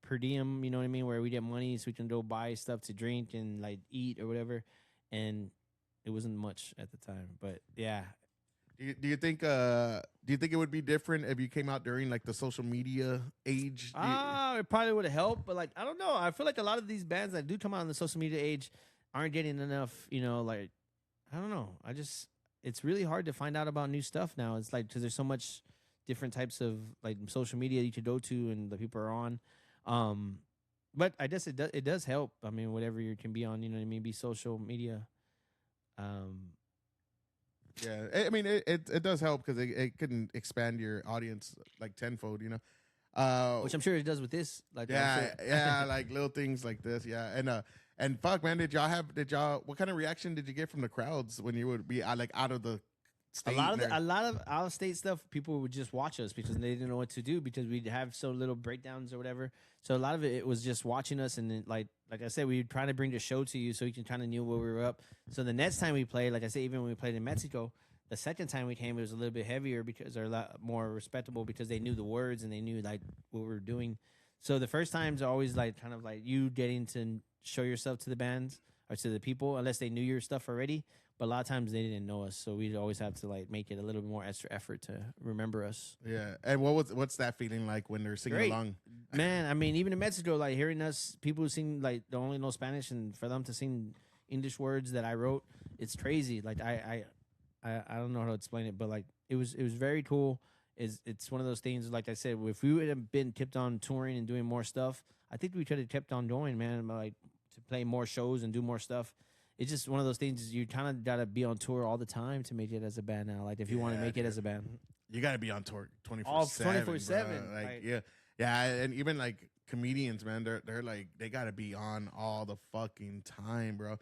per diem, you know what I mean, where we get money so we can go buy stuff to drink and like eat or whatever. And it wasn't much at the time, but yeah. Do you think it would be different if you came out during like the social media age? It probably would have helped, but like I don't know. I feel like a lot of these bands that do come out in the social media age aren't getting enough, like. I don't know. It's really hard to find out about new stuff now. It's like, because there's so much different types of like social media you could go to and the people are on. But I guess it does help. I mean, whatever you can be on, you know what I mean? Be social media. Yeah, I mean, it does help because it can expand your audience like tenfold, Which I'm sure it does with this. Like, yeah, like little things like this. Yeah. And fuck, man, what kind of reaction did you get from the crowds when you would be like out of the state? A lot of out of state stuff, people would just watch us because they didn't know what to do because we'd have so little breakdowns or whatever. So a lot of it was just watching us, and then, like I said, we would try to bring the show to you so you can kind of knew where we were up. So the next time we played, like I said, even when we played in Mexico, the second time we came, it was a little bit heavier because they're a lot more respectable because they knew the words and they knew like what we were doing. So the first times are always like kind of like you getting to show yourself to the bands or to the people, unless they knew your stuff already. But a lot of times they didn't know us, so we'd always have to like make it a little bit more extra effort to remember us. Yeah, and what's that feeling like when they're singing along? Man, I mean, even in Mexico, like hearing us, people who sing like they only know Spanish, and for them to sing English words that I wrote, it's crazy. Like I don't know how to explain it, but like it was very cool. It's one of those things, like I said, if we would have been kept on touring and doing more stuff, I think we could have kept on going, man. Like to play more shows and do more stuff. It's just one of those things. You kind of gotta be on tour all the time to make it as a band now. Like if you want to make it as a band, you gotta be on tour 24/7. 24/7. Like yeah, and even like comedians, man, they're like they gotta be on all the fucking time, bro.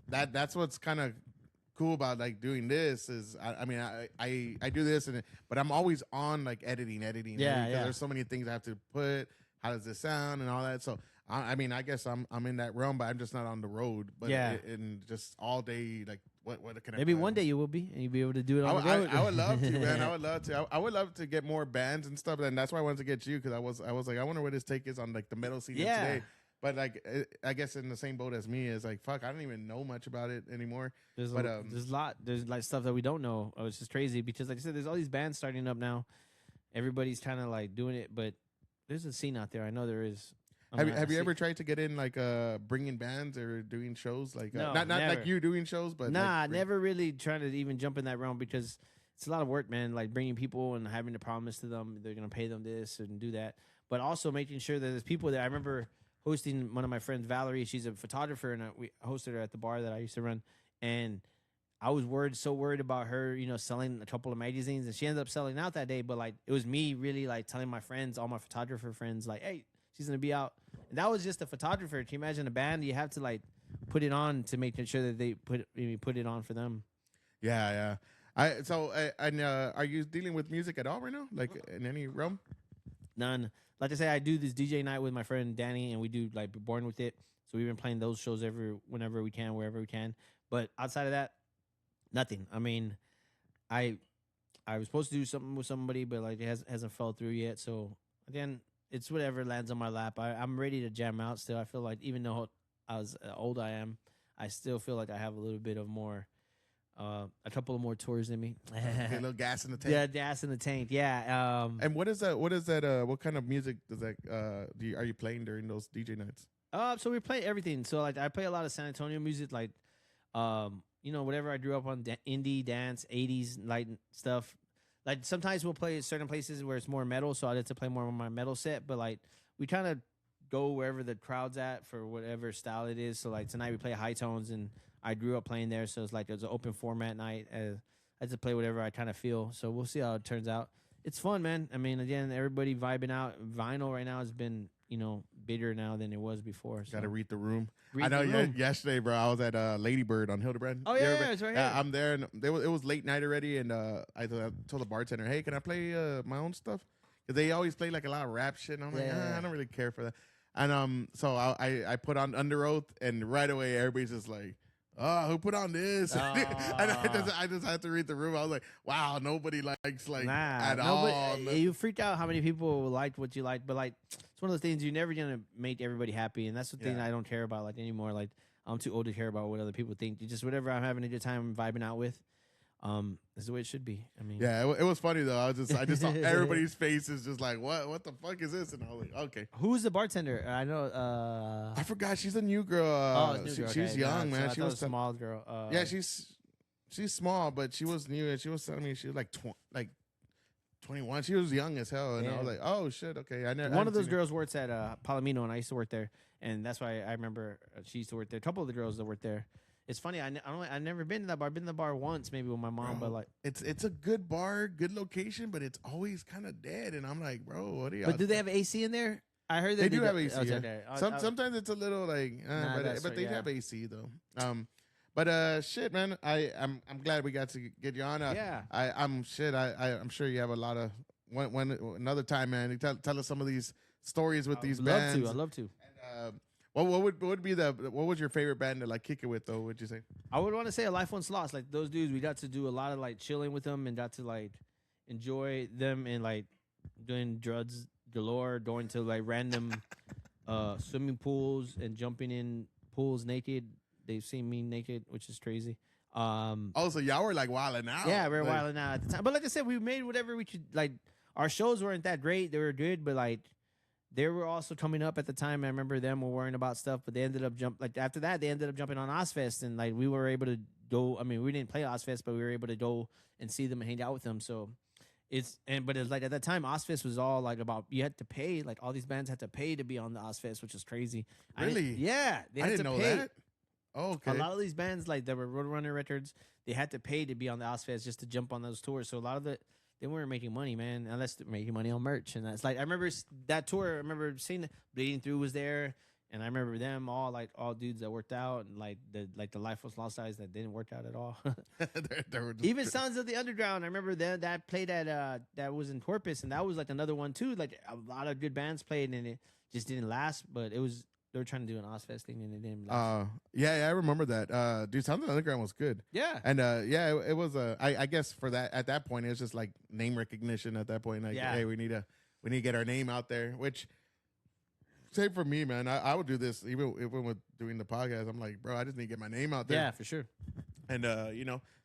That's what's kind of cool about like doing this is I mean I do this but I'm always on like editing because there's so many things I have to put. How does this sound and all that? So I mean I guess I'm in that realm, but I'm just not on the road. But and just all day like what can I? Maybe one day you will be, and you'll be able to do it on the road. I would love to, man. I would love to. I would love to get more bands and stuff, and that's why I wanted to get you because I was like I wonder what his take is on like the metal scene today. But like, I guess in the same boat as me is like, fuck, I don't even know much about it anymore. There's a lot. There's like stuff that we don't know. Oh, it's just crazy because, like I said, there's all these bands starting up now. Everybody's kind of like doing it, but there's a scene out there. I know there is. Have you ever tried to get in like bringing bands or doing shows like no, not like you doing shows, but never really trying to even jump in that realm because it's a lot of work, man. Like bringing people and having to promise to them they're gonna pay them this and do that, but also making sure that there's people that I remember. Hosting one of my friends, Valerie. She's a photographer, and we hosted her at the bar that I used to run. And I was so worried about her, selling a couple of magazines, and she ended up selling out that day. But like, it was me really like telling my friends, all my photographer friends, like, "Hey, she's gonna be out." And that was just a photographer. Can you imagine a band? You have to like put it on to make sure that they put it on for them. Yeah. Are you dealing with music at all right now? Like in any realm? None. Like I say, I do this DJ night with my friend Danny, and we do like Born With It. So we've been playing those shows whenever we can, wherever we can. But outside of that, nothing. I mean, I was supposed to do something with somebody, but like it hasn't fell through yet. So again, it's whatever lands on my lap. I'm ready to jam out still. I feel like even though as old I am, I still feel like I have a little bit of more. A couple of more tours in me. Get a little gas in the tank. Yeah, gas in the tank. Yeah. And what is that? What kind of music does that? Are you playing during those DJ nights? So we play everything. So like I play a lot of San Antonio music, like whatever I grew up on, indie dance, 80s light stuff. Like sometimes we'll play at certain places where it's more metal, so I get to play more of my metal set. But like we kind of go wherever the crowd's at for whatever style it is. So like tonight we play high tones and. I grew up playing there, so it's like it's an open format night. I had to play whatever I kind of feel, so we'll see how it turns out. It's fun, man. I mean, again, everybody vibing out. Vinyl right now has been, bigger now than it was before. So. Got to read the room. I know yesterday, bro, I was at Lady Bird on Hildebrand. Oh, yeah, it's right here. I'm there, and it was late night already, and I told the bartender, hey, can I play my own stuff? Because they always play like a lot of rap shit, and I'm like, I don't really care for that. And so I put on Under Oath, and right away, everybody's just like, oh, who put on this? And I just had to read the room. I was like, wow, nobody likes at all. You freaked out how many people liked what you liked, but like it's one of those things you're never gonna make everybody happy, and that's the thing I don't care about like anymore. Like I'm too old to care about what other people think. You just whatever I'm having a good time vibing out with. Is the way it should be. I mean, yeah, it was funny though. I just saw everybody's faces, just like, what the fuck is this? And I was like, okay. Who's the bartender? I know. I forgot. She's a new girl. She's young, man. So she was a small girl. Yeah, she's small, but she was new, and she was telling me she was like 21. She was young as hell, and I was like, oh shit, okay. One of those girls works at Palomino, and I used to work there, and that's why I remember she used to work there. A couple of the girls that worked there. It's funny. I've never been to that bar. I've been to the bar once, maybe with my mom, but like it's a good bar, good location, but it's always kind of dead. And I'm like, bro, what are you? But do they have AC in there? I heard they do have AC. Yeah. Okay. Sometimes it's a little like, but they have AC though. But shit, man, I'm glad we got to get you on. I'm sure you have a lot of when another time, man. Tell us some of these stories with these bands. I'd love to. And, what was your favorite band to like kick it with though? Would you say? I would want to say A Life Once Lost. Like those dudes, we got to do a lot of like chilling with them and got to like enjoy them and like doing drugs galore, going to like random swimming pools and jumping in pools naked. They've seen me naked, which is crazy. So y'all were like wilding out. Yeah, we were wilding out at the time. But like I said, we made whatever we could. Like our shows weren't that great; they were good, but like. They were also coming up at the time. I remember them were worrying about stuff, but they ended up after that, they ended up jumping on Ozfest, and like we were able to go. I mean, we didn't play Ozfest, but we were able to go and see them and hang out with them. So it's like at that time, Ozfest was all like about you had to pay. Like all these bands had to pay to be on the Ozfest, which is crazy. Really? They had I didn't know pay. that. Oh, okay. A lot of these bands, like that were Roadrunner Records, they had to pay to be on the Ozfest just to jump on those tours. So a lot of they weren't making money, man, unless they're making money on merch. And that's like, I remember that tour, I remember seeing Bleeding Through was there. And I remember them all dudes that worked out, and the Life Was Lost guys that didn't work out at all. Even Sons of the Underground. I remember that played at that was in Corpus, and that was like another one too. Like a lot of good bands played, and it just didn't last. But they were trying to do an Ozfest thing, and it didn't last. Yeah, I remember that. Dude, Sons of the Underground was good. Yeah, and it was I guess for that at that point it was just like name recognition at that point. Like, hey, we need to get our name out there, which. Same for me, man. I would do this even with doing the podcast. I'm like, bro, I just need to get my name out there. Yeah, for sure. And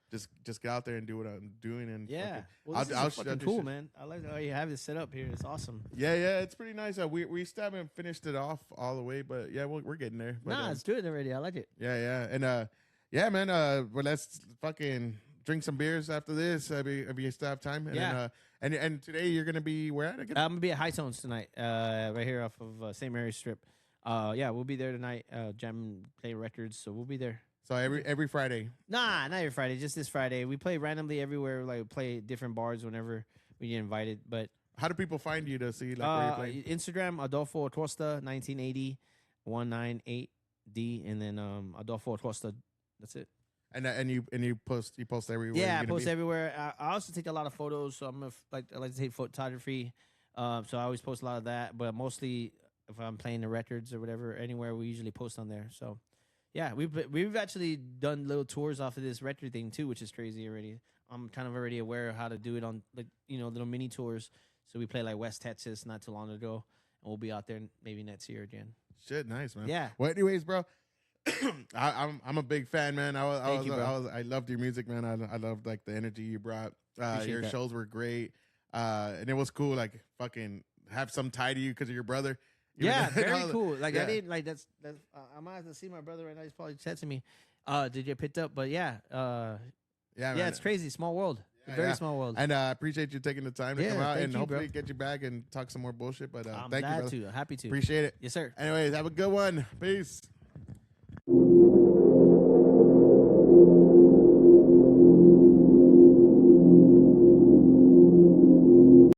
just get out there and do what I'm doing. And yeah, well, this is fucking cool, man. I like how you have this set up here. It's awesome. Yeah, it's pretty nice. We still haven't finished it off all the way, but yeah, we're getting there. But, it's good already. I like it. Yeah, and yeah, man. Well, let's fucking drink some beers after this. If you still have time. And yeah. And today you're gonna be where at again? I'm gonna be at High Tones tonight, right here off of St. Mary's Strip. Yeah, we'll be there tonight, jamming, play records. So we'll be there. So every Friday? Nah, not every Friday. Just this Friday. We play randomly everywhere. Like play different bars whenever we get invited. But how do people find you to see where you play? Instagram Adolfo Acosta 1980 198D, and then Adolfo Acosta. That's it. And you post everywhere. Yeah, I post everywhere. I also take a lot of photos, so I like to take photography. So I always post a lot of that, but mostly if I'm playing the records or whatever, anywhere we usually post on there. So yeah, we've actually done little tours off of this record thing too, which is crazy already. I'm kind of already aware of how to do it on little mini tours. So we play like West Texas not too long ago, and we'll be out there maybe next year again. Shit, nice, man. Yeah. Well, anyways, bro. I'm a big fan, man. I loved your music, man. I loved like the energy you brought. Your shows were great, and it was cool. Like fucking have some tie to you because of your brother. Very cool. Like I didn't like that's. I might have to see my brother right now. He's probably texting me. Did you get picked up? But yeah, man. It's crazy. Small world. Very small world. And I appreciate you taking the time to come out and hopefully get you back and talk some more bullshit. But I'm thank you, glad brother. Happy to. Appreciate it. Yes, sir. Anyways, have a good one. Peace.